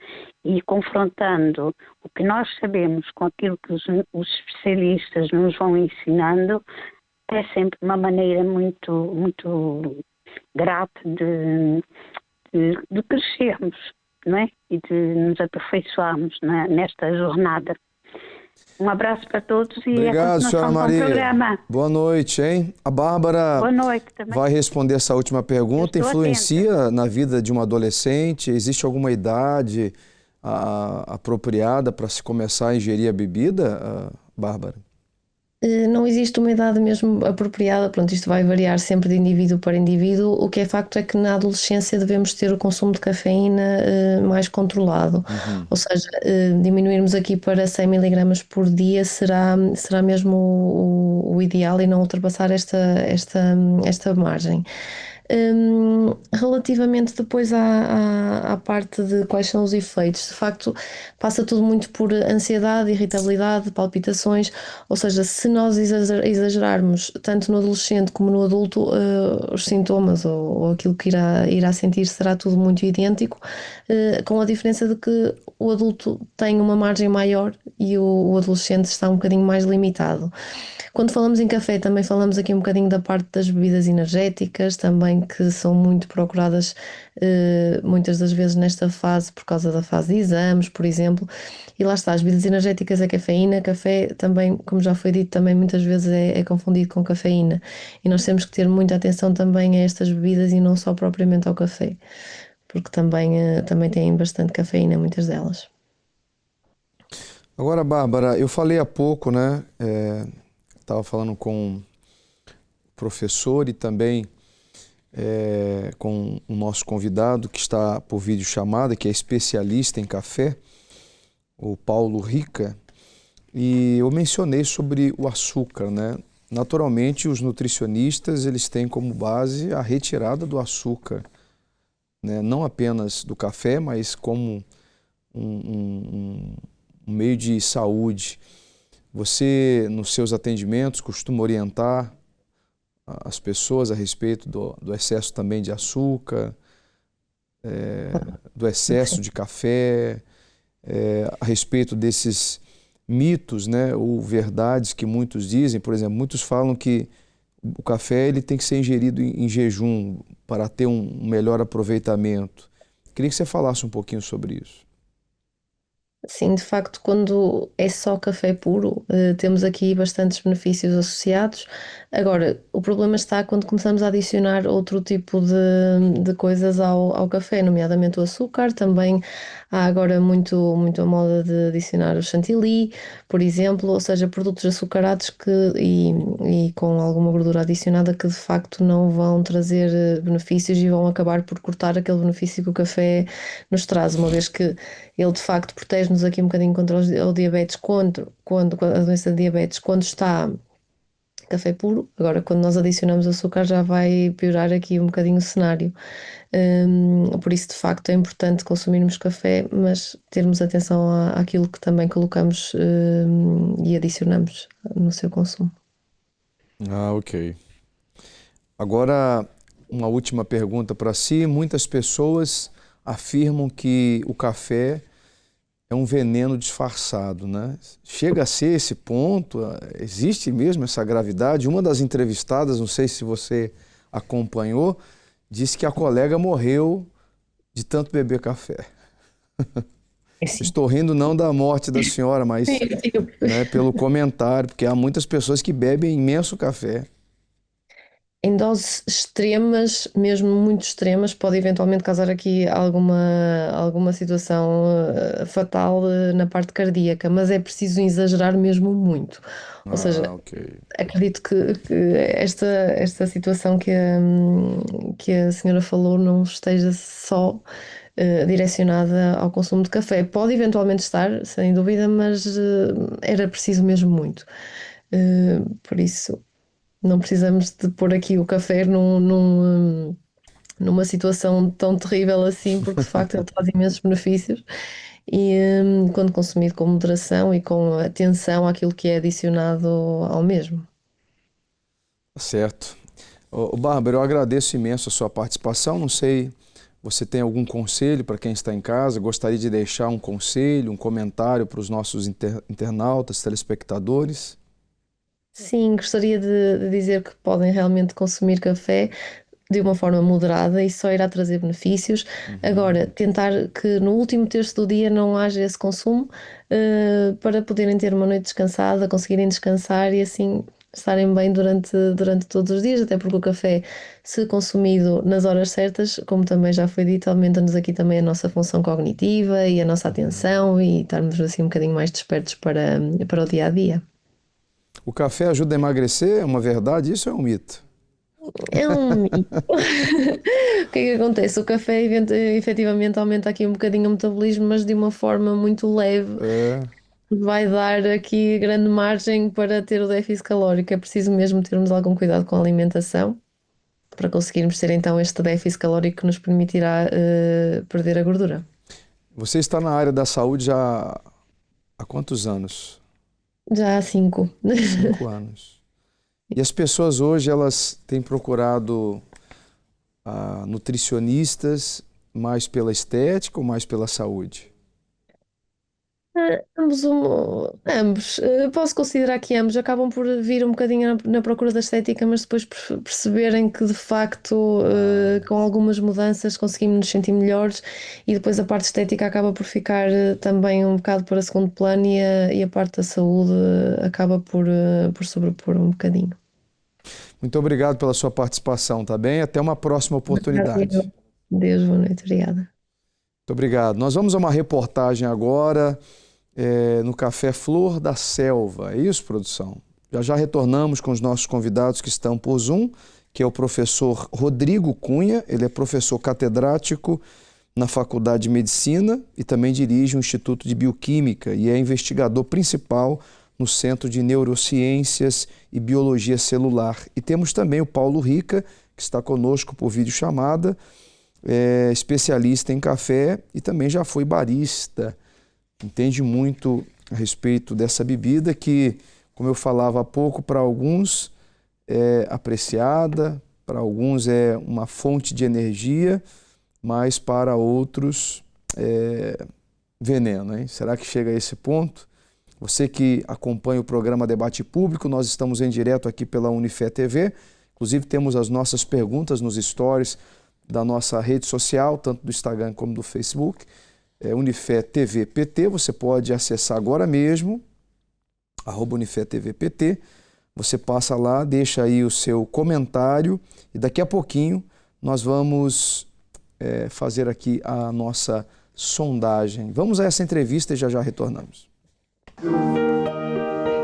e confrontando o que nós sabemos com aquilo que os especialistas nos vão ensinando, é sempre uma maneira muito, muito grata de crescermos, não é? E de nos aperfeiçoarmos nesta jornada. Um abraço para todos e obrigado, a senhora Maria. programa. Boa noite, hein? A Bárbara Boa noite também. Vai responder essa última pergunta. Influencia atenta na vida de um adolescente? Existe alguma idade apropriada para se começar a ingerir a bebida, Bárbara? Não existe uma idade mesmo apropriada, pronto, isto vai variar sempre de indivíduo para indivíduo. O que é facto é que na adolescência devemos ter o consumo de cafeína mais controlado, ou seja, diminuirmos aqui para 100 miligramas por dia será mesmo o ideal e não ultrapassar esta margem. Relativamente depois à parte de quais são os efeitos, de facto passa tudo muito por ansiedade, irritabilidade, palpitações, ou seja, se nós exagerarmos tanto no adolescente como no adulto, os sintomas ou aquilo que irá sentir será tudo muito idêntico, com a diferença de que o adulto tem uma margem maior e o adolescente está um bocadinho mais limitado. Quando falamos em café, também falamos aqui um bocadinho da parte das bebidas energéticas, também que são muito procuradas muitas das vezes nesta fase, por causa da fase de exames, por exemplo. E lá está, as bebidas energéticas é cafeína, café também, como já foi dito, também muitas vezes é confundido com cafeína. E nós temos que ter muita atenção também a estas bebidas e não só propriamente ao café, porque também têm bastante cafeína, muitas delas. Agora, Bárbara, eu falei há pouco, né? Estava falando com o professor e também com o nosso convidado que está por videochamada, que é especialista em café, o Paulo Rica, e eu mencionei sobre o açúcar, né? Naturalmente, os nutricionistas eles têm como base a retirada do açúcar, né? Não apenas do café, mas como um meio de saúde. Você, nos seus atendimentos, costuma orientar as pessoas a respeito do excesso também de açúcar, do excesso de café, a respeito desses mitos, né, ou verdades que muitos dizem. Por exemplo, muitos falam que o café ele tem que ser ingerido em jejum para ter um melhor aproveitamento. Queria que você falasse um pouquinho sobre isso. Sim, de facto, quando é só café puro, temos aqui bastantes benefícios associados. Agora, o problema está quando começamos a adicionar outro tipo de coisas ao café, nomeadamente o açúcar. Também há agora muito a moda de adicionar o chantilly, por exemplo, ou seja, produtos açucarados e com alguma gordura adicionada que de facto não vão trazer benefícios e vão acabar por cortar aquele benefício que o café nos traz, uma vez que ele de facto protege-nos aqui um bocadinho contra o diabetes, quando a doença de diabetes, quando está café puro. Agora, quando nós adicionamos açúcar, já vai piorar aqui um bocadinho o cenário. Por isso, de facto, é importante consumirmos café, mas termos atenção àquilo que também colocamos e adicionamos no seu consumo. Ok. Agora, uma última pergunta para si. Muitas pessoas afirmam que o café é um veneno disfarçado, né? Chega a ser esse ponto? Existe mesmo essa gravidade? Uma das entrevistadas, não sei se você acompanhou, disse que a colega morreu de tanto beber café. Estou rindo não da morte da senhora, mas né, pelo comentário, porque há muitas pessoas que bebem imenso café. Em doses extremas, mesmo muito extremas, pode eventualmente causar aqui alguma situação fatal na parte cardíaca, mas é preciso exagerar mesmo muito. Ou seja, acredito que esta situação que a senhora falou não esteja só direcionada ao consumo de café. Pode eventualmente estar, sem dúvida, mas era preciso mesmo muito. Por isso, não precisamos de pôr aqui o café numa situação tão terrível assim, porque de facto ele traz imensos benefícios e quando consumido com moderação e com atenção àquilo que é adicionado ao mesmo. Certo. Bárbara, eu agradeço imenso a sua participação. Não sei, você tem algum conselho para quem está em casa? Gostaria de deixar um conselho, um comentário para os nossos internautas, telespectadores? Sim, gostaria de dizer que podem realmente consumir café de uma forma moderada e só irá trazer benefícios. Agora, tentar que no último terço do dia não haja esse consumo para poderem ter uma noite descansada, conseguirem descansar e assim estarem bem durante todos os dias, até porque o café, se consumido nas horas certas, como também já foi dito, aumenta-nos aqui também a nossa função cognitiva e a nossa atenção e estarmos assim um bocadinho mais despertos para o dia-a-dia. O café ajuda a emagrecer? É uma verdade? Isso é um mito? É um mito. O que é que acontece? O café efetivamente aumenta aqui um bocadinho o metabolismo, mas de uma forma muito leve. Vai dar aqui grande margem para ter o déficit calórico. É preciso mesmo termos algum cuidado com a alimentação para conseguirmos ter então este déficit calórico que nos permitirá perder a gordura. Você está na área da saúde já há quantos anos? Já há 5. 5 anos. E as pessoas hoje, elas têm procurado nutricionistas mais pela estética ou mais pela saúde? Ambos. Posso considerar que ambos acabam por vir um bocadinho na procura da estética, mas depois perceberem que de facto com algumas mudanças conseguimos nos sentir melhores e depois a parte estética acaba por ficar também um bocado para segundo plano e a parte da saúde acaba por sobrepor um bocadinho. Muito obrigado pela sua participação, tá bem? Até uma próxima oportunidade. Deus, boa noite, obrigada. Muito obrigado. Nós vamos a uma reportagem agora no Café Flor da Selva. É isso, produção? Já retornamos com os nossos convidados que estão por Zoom, que é o professor Rodrigo Cunha. Ele é professor catedrático na Faculdade de Medicina e também dirige o Instituto de Bioquímica e é investigador principal no Centro de Neurociências e Biologia Celular. E temos também o Paulo Rica, que está conosco por videochamada, especialista em café e também já foi barista. Entende muito a respeito dessa bebida que, como eu falava há pouco, para alguns é apreciada, para alguns é uma fonte de energia, mas para outros é veneno, hein? Será que chega a esse ponto? Você que acompanha o programa Debate Público, nós estamos em direto aqui pela Unifé TV, inclusive temos as nossas perguntas nos stories da nossa rede social, tanto do Instagram como do Facebook, Unifé TV PT, você pode acessar agora mesmo, @Unifé TV PT, você passa lá, deixa aí o seu comentário e daqui a pouquinho nós vamos fazer aqui a nossa sondagem. Vamos a essa entrevista e já retornamos.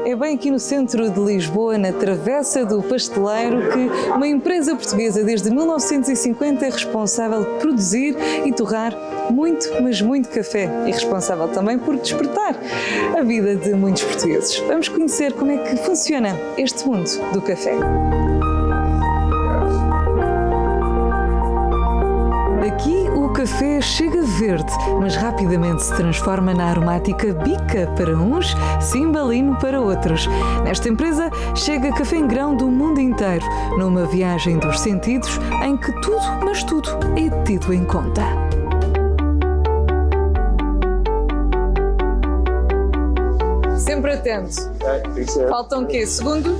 É bem aqui no centro de Lisboa, na Travessa do Pasteleiro, que uma empresa portuguesa desde 1950 é responsável por produzir e torrar muito, mas muito café e responsável também por despertar a vida de muitos portugueses. Vamos conhecer como é que funciona este mundo do café. Aqui o café chega verde, mas rapidamente se transforma na aromática bica para uns, cimbalino para outros. Nesta empresa chega café em grão do mundo inteiro, numa viagem dos sentidos em que tudo, mas tudo, é tido em conta. Sempre atento. Tem que ser. Faltam o quê? Segundo?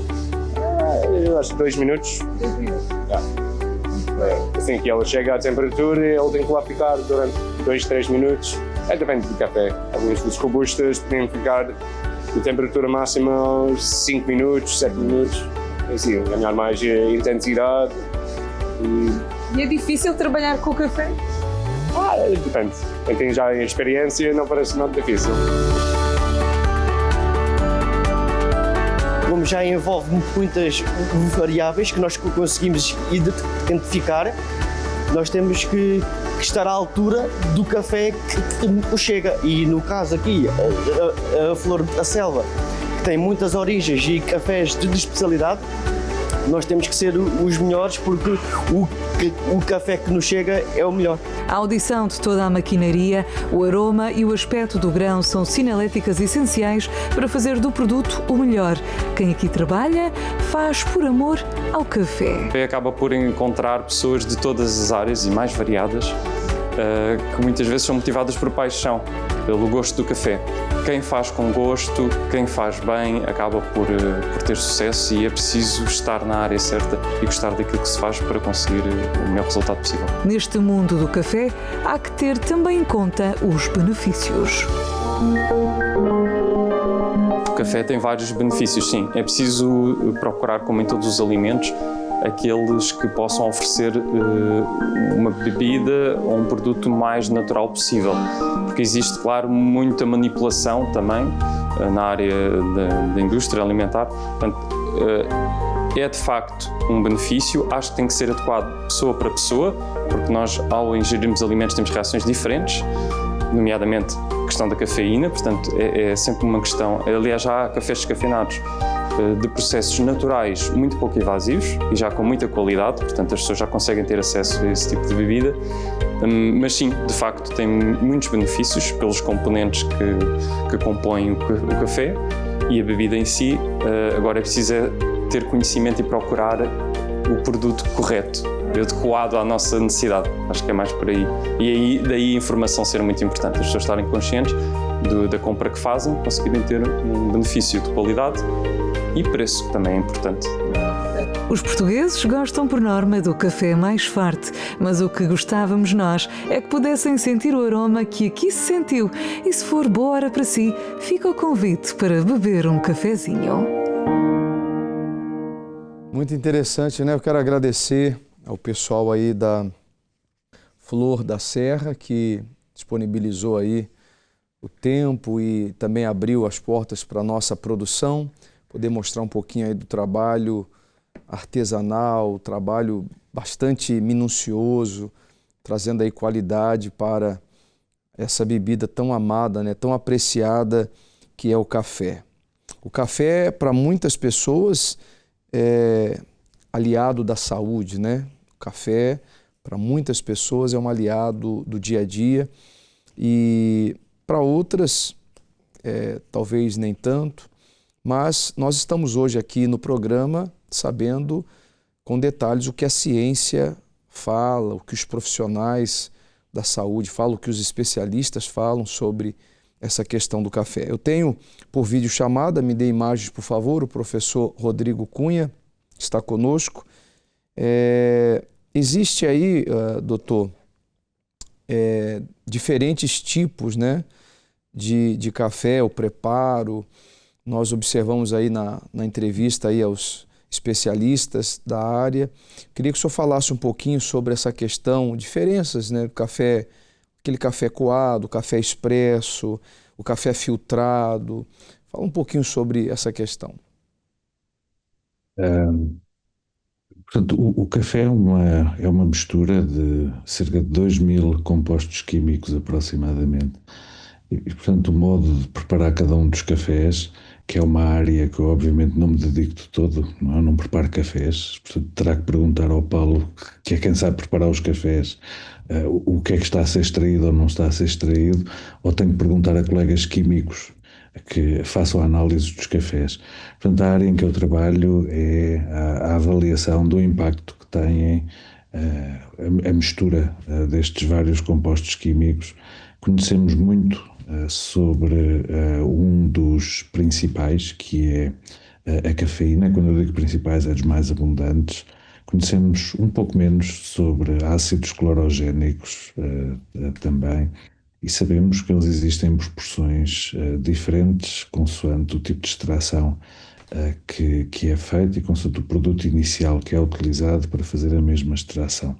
Eu acho que 2 minutos. 2 minutos. Assim que ele chega à temperatura, ele tem que lá ficar durante 2, 3 minutos. Depende do café. Alguns dos robustas podem ficar de temperatura máxima aos 5 minutos, 7 minutos. Assim, ganhar mais intensidade. E é difícil trabalhar com o café? Depende. Quem tem já experiência não parece nada difícil. Como já envolve muitas variáveis que nós conseguimos identificar, nós temos que estar à altura do café que chega. E no caso aqui, a Flor da Selva, que tem muitas origens e cafés de especialidade, nós temos que ser os melhores porque o café que nos chega é o melhor. A audição de toda a maquinaria, o aroma e o aspecto do grão são sinaléticas essenciais para fazer do produto o melhor. Quem aqui trabalha faz por amor ao café. Acaba por encontrar pessoas de todas as áreas e mais variadas que muitas vezes são motivadas por paixão, pelo gosto do café. Quem faz com gosto, quem faz bem, acaba por ter sucesso e é preciso estar na área certa e gostar daquilo que se faz para conseguir o melhor resultado possível. Neste mundo do café, há que ter também em conta os benefícios. O café tem vários benefícios, sim. É preciso procurar, como em todos os alimentos, aqueles que possam oferecer uma bebida ou um produto mais natural possível. Porque existe, claro, muita manipulação também na área da indústria alimentar. Portanto, é de facto um benefício, acho que tem que ser adequado pessoa para pessoa, porque nós, ao ingerirmos alimentos, temos reações diferentes, nomeadamente a questão da cafeína, portanto é sempre uma questão. Aliás, já há cafés descafeinados de processos naturais muito pouco invasivos e já com muita qualidade, portanto as pessoas já conseguem ter acesso a esse tipo de bebida, mas sim, de facto tem muitos benefícios pelos componentes que compõem o café e a bebida em si. Agora é preciso ter conhecimento e procurar o produto correto, adequado à nossa necessidade. Acho que é mais por aí. E daí a informação ser muito importante, as pessoas estarem conscientes da compra que fazem, conseguirem ter um benefício de qualidade e preço, que também é importante. Os portugueses gostam por norma do café mais forte, mas o que gostávamos nós é que pudessem sentir o aroma que aqui se sentiu. E se for boa hora para si, fica o convite para beber um cafezinho. Muito interessante, né? Eu quero agradecer ao pessoal aí da Flor da Serra, que disponibilizou aí o tempo e também abriu as portas para a nossa produção, poder mostrar um pouquinho aí do trabalho artesanal, trabalho bastante minucioso, trazendo aí qualidade para essa bebida tão amada, né? Tão apreciada, que é o café. O café, para muitas pessoas, é aliado da saúde, né? O café, para muitas pessoas, é um aliado do dia a dia e para outras, talvez nem tanto, mas nós estamos hoje aqui no programa sabendo com detalhes o que a ciência fala, o que os profissionais da saúde falam, o que os especialistas falam sobre essa questão do café. Eu tenho por videochamada, me dê imagens por favor, o professor Rodrigo Cunha está conosco. Existe aí, doutor, diferentes tipos, né, de café, o preparo. Nós observamos aí na entrevista aí aos especialistas da área. Queria que o senhor falasse um pouquinho sobre essa questão, diferenças, né, do café, aquele café coado, o café expresso, o café filtrado. Fala um pouquinho sobre essa questão. Portanto, o café é uma mistura de cerca de 2.000 compostos químicos aproximadamente. E, portanto, o modo de preparar cada um dos cafés, que é uma área que eu obviamente não me dedico de todo, não preparo cafés, portanto terá que perguntar ao Paulo, que é quem sabe preparar os cafés, o que é que está a ser extraído ou não está a ser extraído, ou tenho que perguntar a colegas químicos que façam a análise dos cafés. Portanto, a área em que eu trabalho é a avaliação do impacto que têm a mistura destes vários compostos químicos. Conhecemos muito sobre um dos principais, que é a cafeína. Quando eu digo principais, é dos mais abundantes. Conhecemos um pouco menos sobre ácidos clorogénicos também, e sabemos que eles existem em proporções diferentes consoante o tipo de extração que é feito e consoante o produto inicial que é utilizado para fazer a mesma extração.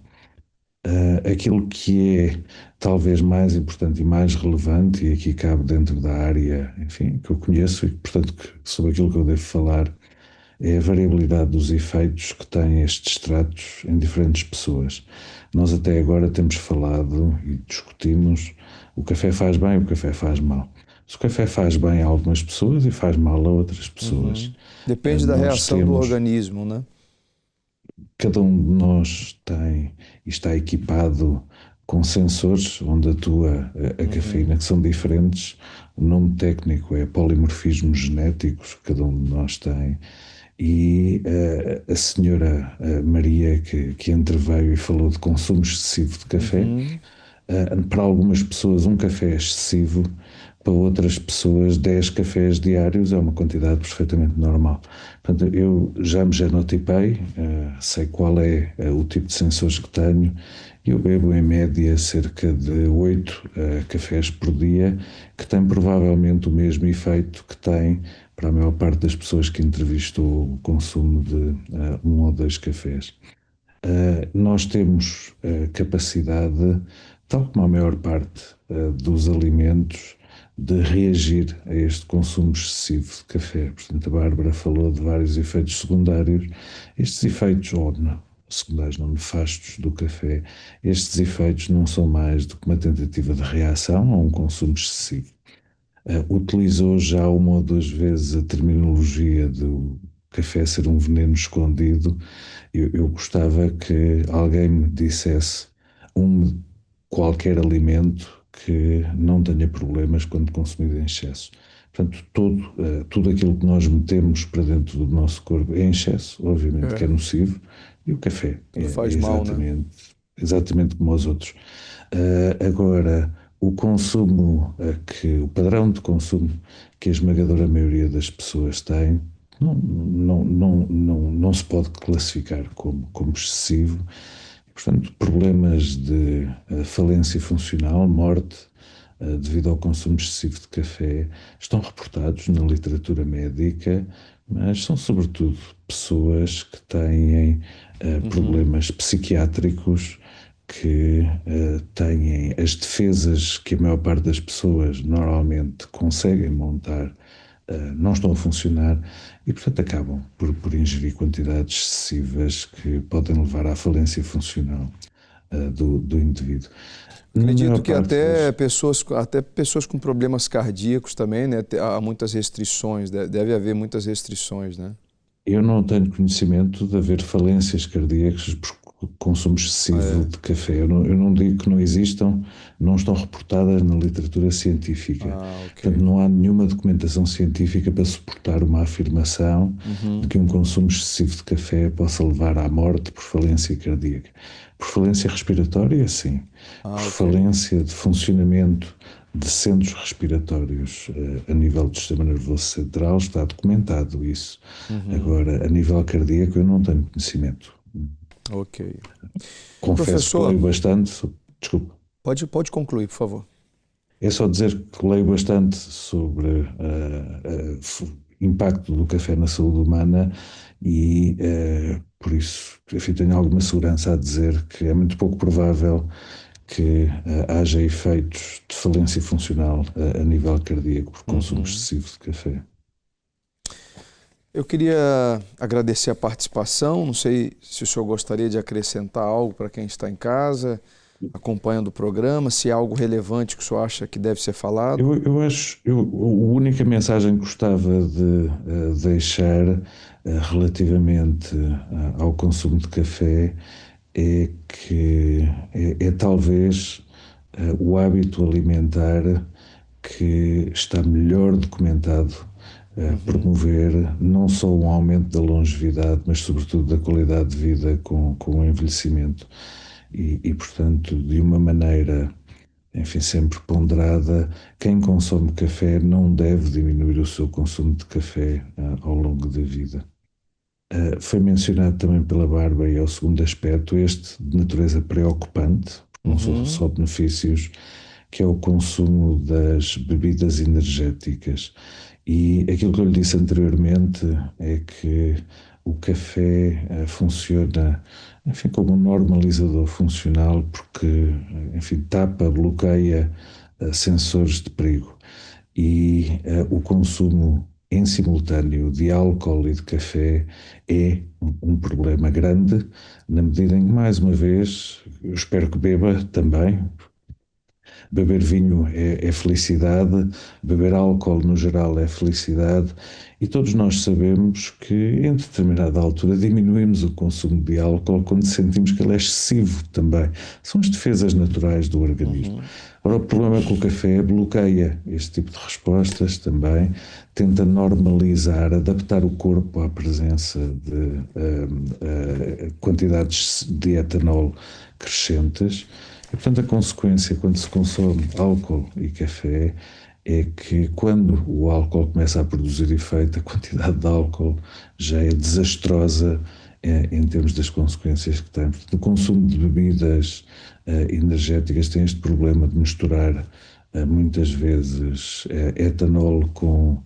Aquilo que é talvez mais importante e mais relevante, e aqui cabe dentro da área, enfim, que eu conheço e, portanto, sobre aquilo que eu devo falar, é a variabilidade dos efeitos que têm estes extratos em diferentes pessoas. Nós até agora temos falado e discutimos o café faz bem, o café faz mal. Se o café faz bem a algumas pessoas e faz mal a outras pessoas. Depende da reação do organismo, né? Cada um de nós tem e está equipado com sensores onde atua a cafeína, que são diferentes. O nome técnico é polimorfismos genéticos, que cada um de nós tem. E a senhora Maria, que entreveio e falou de consumo excessivo de café, para algumas pessoas um café excessivo, para outras pessoas 10 cafés diários é uma quantidade perfeitamente normal. Portanto, eu já me genotipei, sei qual é o tipo de sensores que tenho, e eu bebo em média cerca de 8 cafés por dia, que têm provavelmente o mesmo efeito que têm para a maior parte das pessoas que entrevistou o consumo de 1 ou 2 cafés. Nós temos capacidade, tal como a maior parte dos alimentos, de reagir a este consumo excessivo de café. Portanto, a Bárbara falou de vários efeitos secundários. Estes efeitos, secundários não nefastos do café, estes efeitos não são mais do que uma tentativa de reação a um consumo excessivo. Utilizou já 1 ou 2 vezes a terminologia do café ser um veneno escondido. Eu gostava que alguém me dissesse qualquer alimento que não tenha problemas quando consumido em excesso. Portanto, tudo aquilo que nós metemos para dentro do nosso corpo em excesso, obviamente que é nocivo, e o café faz mal, né? Exatamente como os outros. Agora, o consumo, o padrão de consumo que a esmagadora maioria das pessoas tem, não se pode classificar como excessivo. Portanto, problemas de falência funcional, morte, devido ao consumo excessivo de café, estão reportados na literatura médica, mas são sobretudo pessoas que têm problemas psiquiátricos, que têm as defesas que a maior parte das pessoas normalmente conseguem montar, não estão a funcionar e, portanto, acabam por ingerir quantidades excessivas que podem levar à falência funcional do indivíduo. Acredito que até pessoas com problemas cardíacos também, né? Há muitas restrições, deve haver muitas restrições, né? Eu não tenho conhecimento de haver falências cardíacas por consumo excessivo de café. Eu não digo que não existam, não estão reportadas na literatura científica. Portanto, não há nenhuma documentação científica para suportar uma afirmação de que um consumo excessivo de café possa levar à morte por falência cardíaca. Por falência respiratória, sim. Por falência de funcionamento de centros respiratórios a nível do sistema nervoso central, está documentado isso. Agora, a nível cardíaco, eu não tenho conhecimento. Ok. Confesso que leio bastante. Desculpa. Pode concluir, por favor. É só dizer que leio bastante sobre o impacto do café na saúde humana e, por isso, enfim, tenho alguma segurança a dizer que é muito pouco provável que haja efeitos de falência funcional a nível cardíaco por consumo excessivo de café. Eu queria agradecer a participação, não sei se o senhor gostaria de acrescentar algo para quem está em casa, acompanhando o programa, se há algo relevante que o senhor acha que deve ser falado. A única mensagem que gostava de deixar relativamente ao consumo de café é que é talvez o hábito alimentar que está melhor documentado promover não só um aumento da longevidade, mas sobretudo da qualidade de vida com o envelhecimento e, portanto, de uma maneira, enfim, sempre ponderada, quem consome café não deve diminuir o seu consumo de café ao longo da vida. Foi mencionado também pela Bárbara e é o segundo aspecto, este de natureza preocupante, não são só benefícios, que é o consumo das bebidas energéticas. E aquilo que eu lhe disse anteriormente é que o café funciona, enfim, como um normalizador funcional porque, enfim, bloqueia sensores de perigo. E o consumo em simultâneo de álcool e de café é um problema grande, na medida em que, mais uma vez, eu espero que beba também. Beber vinho é felicidade, beber álcool no geral é felicidade e todos nós sabemos que em determinada altura diminuímos o consumo de álcool quando sentimos que ele é excessivo também. São as defesas naturais do organismo. Ora, o problema é que o café bloqueia este tipo de respostas também, tenta normalizar, adaptar o corpo à presença de quantidades de etanol crescentes. E, portanto, a consequência quando se consome álcool e café é que quando o álcool começa a produzir efeito, a quantidade de álcool já é desastrosa em termos das consequências que tem. Portanto, o consumo de bebidas energéticas tem este problema de misturar muitas vezes etanol com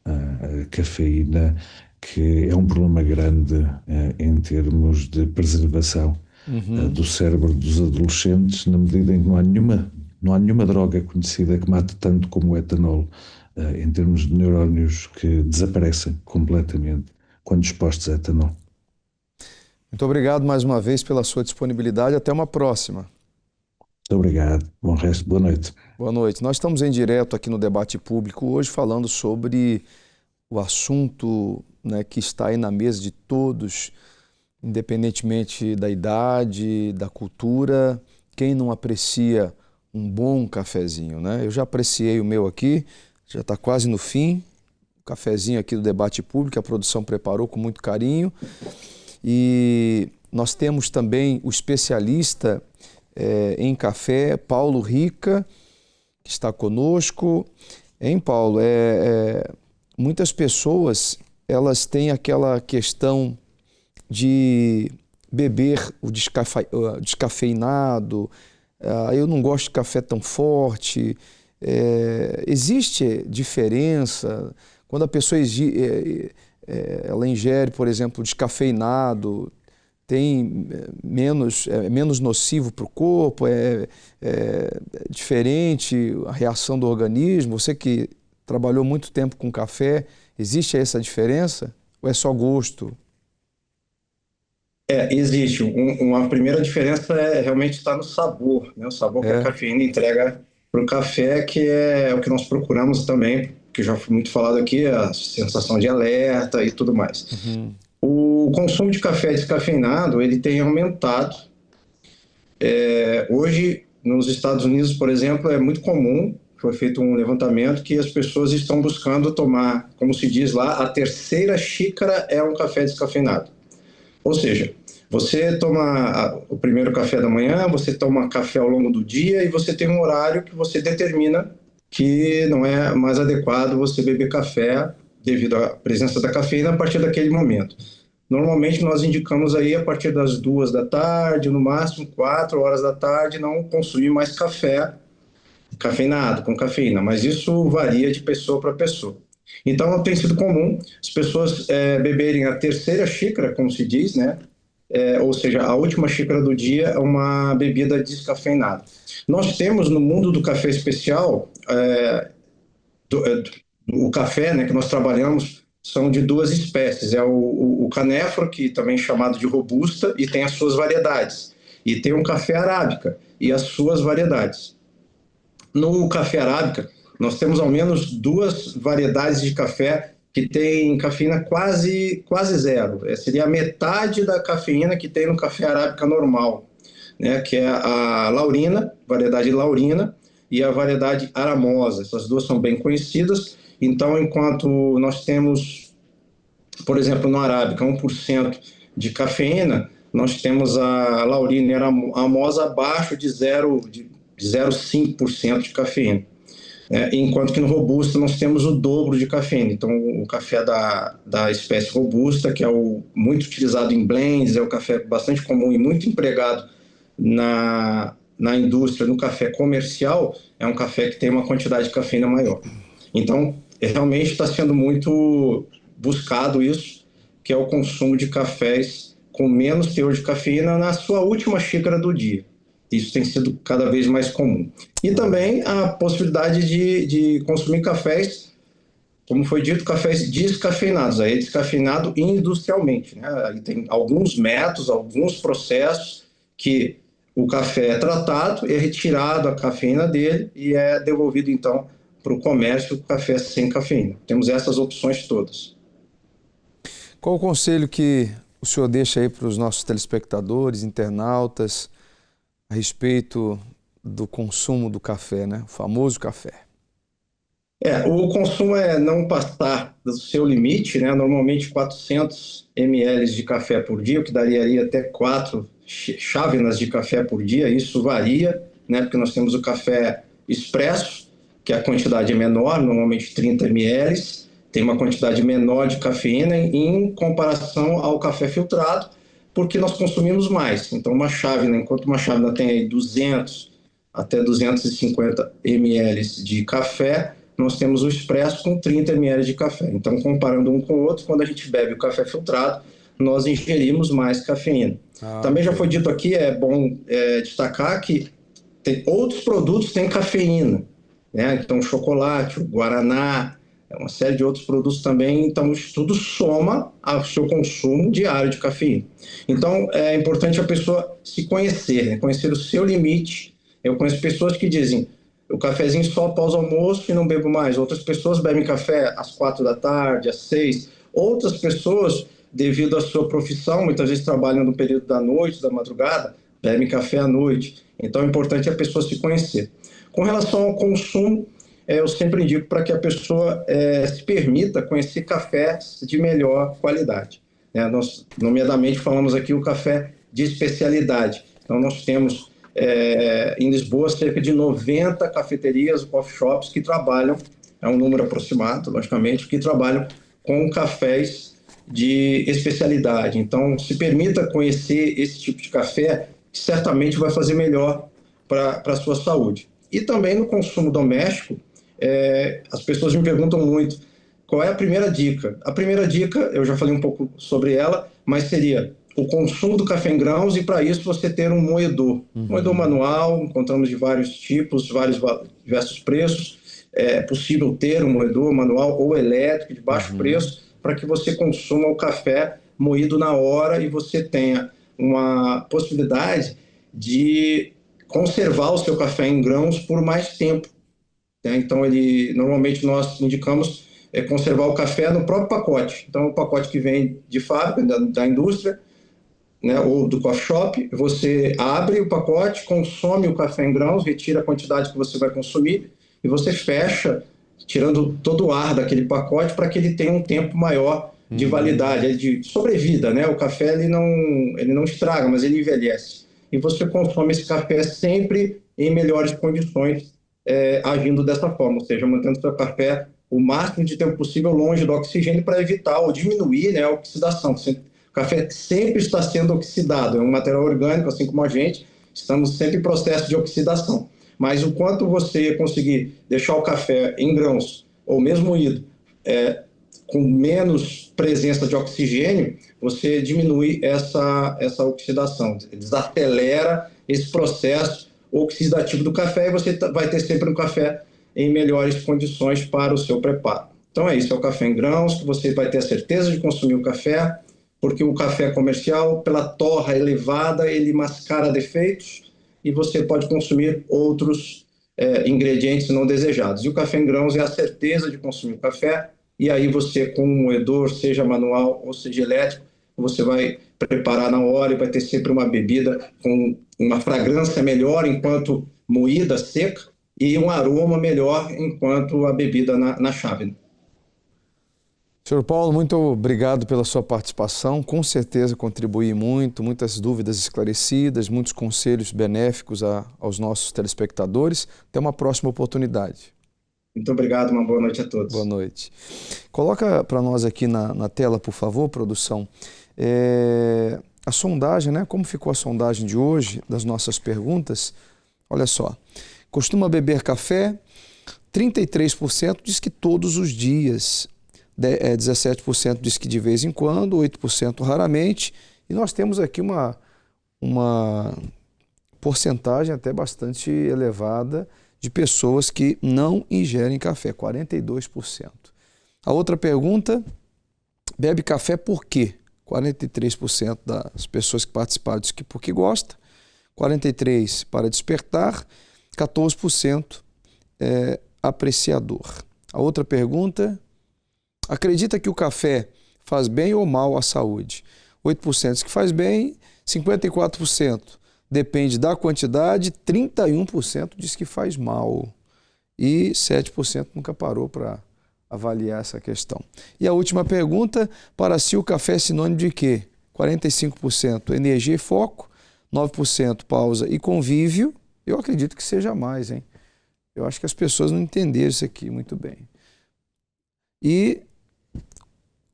a cafeína, que é um problema grande em termos de preservação do cérebro dos adolescentes, na medida em que não há nenhuma droga conhecida que mate tanto como o etanol, em termos de neurónios que desaparecem completamente quando expostos a etanol. Muito obrigado mais uma vez pela sua disponibilidade. Até uma próxima. Muito obrigado. Bom resto. Boa noite. Boa noite. Nós estamos em direto aqui no Debate Público hoje falando sobre o assunto, né, que está aí na mesa de todos, independentemente da idade, da cultura. Quem não aprecia um bom cafezinho, né? Eu já apreciei o meu aqui, já está quase no fim. O cafezinho aqui do Debate Público, a produção preparou com muito carinho. E nós temos também o especialista em café, Paulo Rica, que está conosco. Hein, Paulo? Muitas pessoas, elas têm aquela questão de beber o descafeinado. Eu não gosto de café tão forte. Existe diferença quando a pessoa ela ingere, por exemplo, descafeinado, tem menos nocivo para o corpo, é diferente a reação do organismo. Você que trabalhou muito tempo com café, existe essa diferença ou é só gosto? Existe. Uma primeira diferença realmente está no sabor, né? O sabor que a cafeína entrega para o café, que é o que nós procuramos também, que já foi muito falado aqui, a sensação de alerta e tudo mais. O consumo de café descafeinado, ele tem aumentado. Hoje, nos Estados Unidos, por exemplo, é muito comum, foi feito um levantamento, que as pessoas estão buscando tomar, como se diz lá, a terceira xícara é um café descafeinado. Ou seja, você toma o primeiro café da manhã, você toma café ao longo do dia e você tem um horário que você determina que não é mais adequado você beber café devido à presença da cafeína a partir daquele momento. Normalmente nós indicamos aí a partir das 2 da tarde, no máximo 4 horas da tarde, não consumir mais café cafeinado, com cafeína, mas isso varia de pessoa para pessoa. Então tem sido comum as pessoas beberem a terceira xícara, como se diz, né? Ou seja, a última xícara do dia é uma bebida descafeinada. Nós temos no mundo do café especial, o café, né, que nós trabalhamos são de 2 espécies. É o canéforo, que também é chamado de robusta, e tem as suas variedades. E tem o café arábica e as suas variedades. No café arábica, nós temos ao menos 2 variedades de café que tem cafeína quase zero. Seria a metade da cafeína que tem no café arábica normal, né? Que é a laurina, variedade laurina, e a variedade aramosa. Essas 2 são bem conhecidas. Então, enquanto nós temos, por exemplo, no arábica, 1% de cafeína, nós temos a laurina e a aramosa abaixo de 0,5% de cafeína. Enquanto que no robusta nós temos o dobro de cafeína. Então, o café da espécie robusta, que é o muito utilizado em blends, é o café bastante comum e muito empregado na indústria, no café comercial, é um café que tem uma quantidade de cafeína maior. Então, realmente está sendo muito buscado isso, que é o consumo de cafés com menos teor de cafeína na sua última xícara do dia. Isso tem sido cada vez mais comum. E também a possibilidade de consumir cafés, como foi dito, cafés descafeinados, aí descafeinado industrialmente, né? Aí tem alguns métodos, alguns processos que o café é tratado, é retirado a cafeína dele e é devolvido então para o comércio o café sem cafeína. Temos essas opções todas. Qual o conselho que o senhor deixa aí para os nossos telespectadores, internautas, a respeito do consumo do café, né? O famoso café? O consumo é não passar do seu limite, né? Normalmente 400 ml de café por dia, o que daria até 4 chávenas de café por dia. Isso varia, né? Porque nós temos o café expresso, que a quantidade é menor, normalmente 30 ml, tem uma quantidade menor de cafeína em comparação ao café filtrado, porque nós consumimos mais. Então, uma chávena, enquanto uma chávena tem aí 200 até 250 ml de café, nós temos o expresso com 30 ml de café. Então, comparando um com o outro, quando a gente bebe o café filtrado, nós ingerimos mais cafeína. Também já foi dito aqui, é bom destacar que outros produtos têm cafeína, né? Então, o chocolate, o guaraná, uma série de outros produtos também. Então, isso tudo soma ao seu consumo diário de cafeína. Então, é importante a pessoa se conhecer, né? Conhecer o seu limite. Eu conheço pessoas que dizem, o cafezinho só após o almoço e não bebo mais. Outras pessoas bebem café às 4 da tarde, às 6. Outras pessoas, devido à sua profissão, muitas vezes trabalham no período da noite, da madrugada, bebem café à noite. Então, é importante a pessoa se conhecer. Com relação ao consumo, eu sempre indico para que a pessoa se permita conhecer cafés de melhor qualidade. Nós, nomeadamente, falamos aqui o café de especialidade. Então, nós temos em Lisboa cerca de 90 cafeterias, coffee shops que trabalham, é um número aproximado, logicamente, que trabalham com cafés de especialidade. Então, se permita conhecer esse tipo de café, que certamente vai fazer melhor para a sua saúde. E também no consumo doméstico, as pessoas me perguntam muito, qual é a primeira dica? A primeira dica, eu já falei um pouco sobre ela, mas seria o consumo do café em grãos, e para isso você ter um moedor. Moedor manual, encontramos de vários tipos, diversos preços. É possível ter um moedor manual ou elétrico de baixo preço, para que você consuma o café moído na hora e você tenha uma possibilidade de conservar o seu café em grãos por mais tempo. Então, normalmente nós indicamos conservar o café no próprio pacote. Então, o pacote que vem de fábrica, da indústria, né, ou do coffee shop, você abre o pacote, consome o café em grãos, retira a quantidade que você vai consumir e você fecha, tirando todo o ar daquele pacote para que ele tenha um tempo maior de validade, de sobrevida, né? O café ele não estraga, mas ele envelhece. E você consome esse café sempre em melhores condições, agindo dessa forma, ou seja, mantendo seu café o máximo de tempo possível longe do oxigênio para evitar ou diminuir, né, a oxidação. O café sempre está sendo oxidado, é um material orgânico, assim como a gente, estamos sempre em processo de oxidação. Mas o quanto você conseguir deixar o café em grãos, ou mesmo moído, com menos presença de oxigênio, você diminui essa oxidação, desacelera esse processo oxidativo do café e você vai ter sempre um café em melhores condições para o seu preparo. Então é isso, é o café em grãos, que você vai ter a certeza de consumir o café, porque o café comercial, pela torra elevada, ele mascara defeitos e você pode consumir outros ingredientes não desejados. E o café em grãos é a certeza de consumir o café, e aí você, com um moedor, seja manual ou seja elétrico, você vai preparar na hora e vai ter sempre uma bebida com uma fragrância melhor enquanto moída, seca, e um aroma melhor enquanto a bebida na chávena. Senhor Paulo, muito obrigado pela sua participação. Com certeza contribuí muito, muitas dúvidas esclarecidas, muitos conselhos benéficos aos nossos telespectadores. Até uma próxima oportunidade. Muito obrigado, uma boa noite a todos. Boa noite. Coloca para nós aqui na tela, por favor, produção, a sondagem, né? Como ficou a sondagem de hoje, das nossas perguntas. Olha só, costuma beber café? 33% diz que todos os dias, 17% diz que de vez em quando, 8% raramente, e nós temos aqui uma porcentagem até bastante elevada de pessoas que não ingerem café, 42%. A outra pergunta, bebe café por quê? 43% das pessoas que participaram dizem que porque gosta, 43% para despertar, 14% apreciador. A outra pergunta, acredita que o café faz bem ou mal à saúde? 8% diz que faz bem, 54% depende da quantidade, 31% diz que faz mal e 7% nunca parou para avaliar essa questão. E a última pergunta, para si o café é sinônimo de quê? 45% energia e foco, 9% pausa e convívio. Eu acredito que seja mais, hein? Eu acho que as pessoas não entenderam isso aqui muito bem. E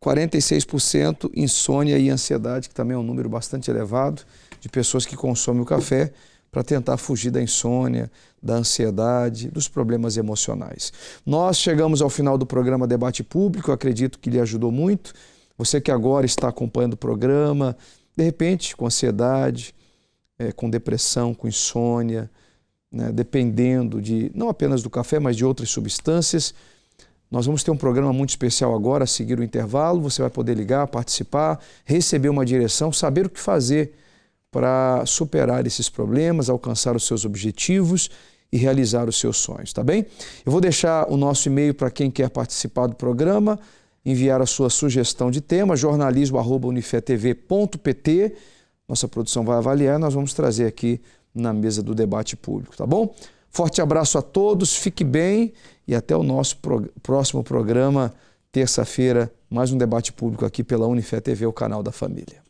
46% insônia e ansiedade, que também é um número bastante elevado de pessoas que consomem o café para tentar fugir da insônia, da ansiedade, dos problemas emocionais. Nós chegamos ao final do programa Debate Público, eu acredito que lhe ajudou muito. Você que agora está acompanhando o programa, de repente com ansiedade, com depressão, com insônia, né, dependendo não apenas do café, mas de outras substâncias. Nós vamos ter um programa muito especial agora, a seguir o intervalo. Você vai poder ligar, participar, receber uma direção, saber o que fazer para superar esses problemas, alcançar os seus objetivos e realizar os seus sonhos, tá bem? Eu vou deixar o nosso e-mail para quem quer participar do programa, enviar a sua sugestão de tema, jornalismo@unifetv.pt. Nossa produção vai avaliar, nós vamos trazer aqui na mesa do debate público, tá bom? Forte abraço a todos, fique bem e até o nosso próximo programa, terça-feira, mais um debate público aqui pela Unifé TV, o canal da família.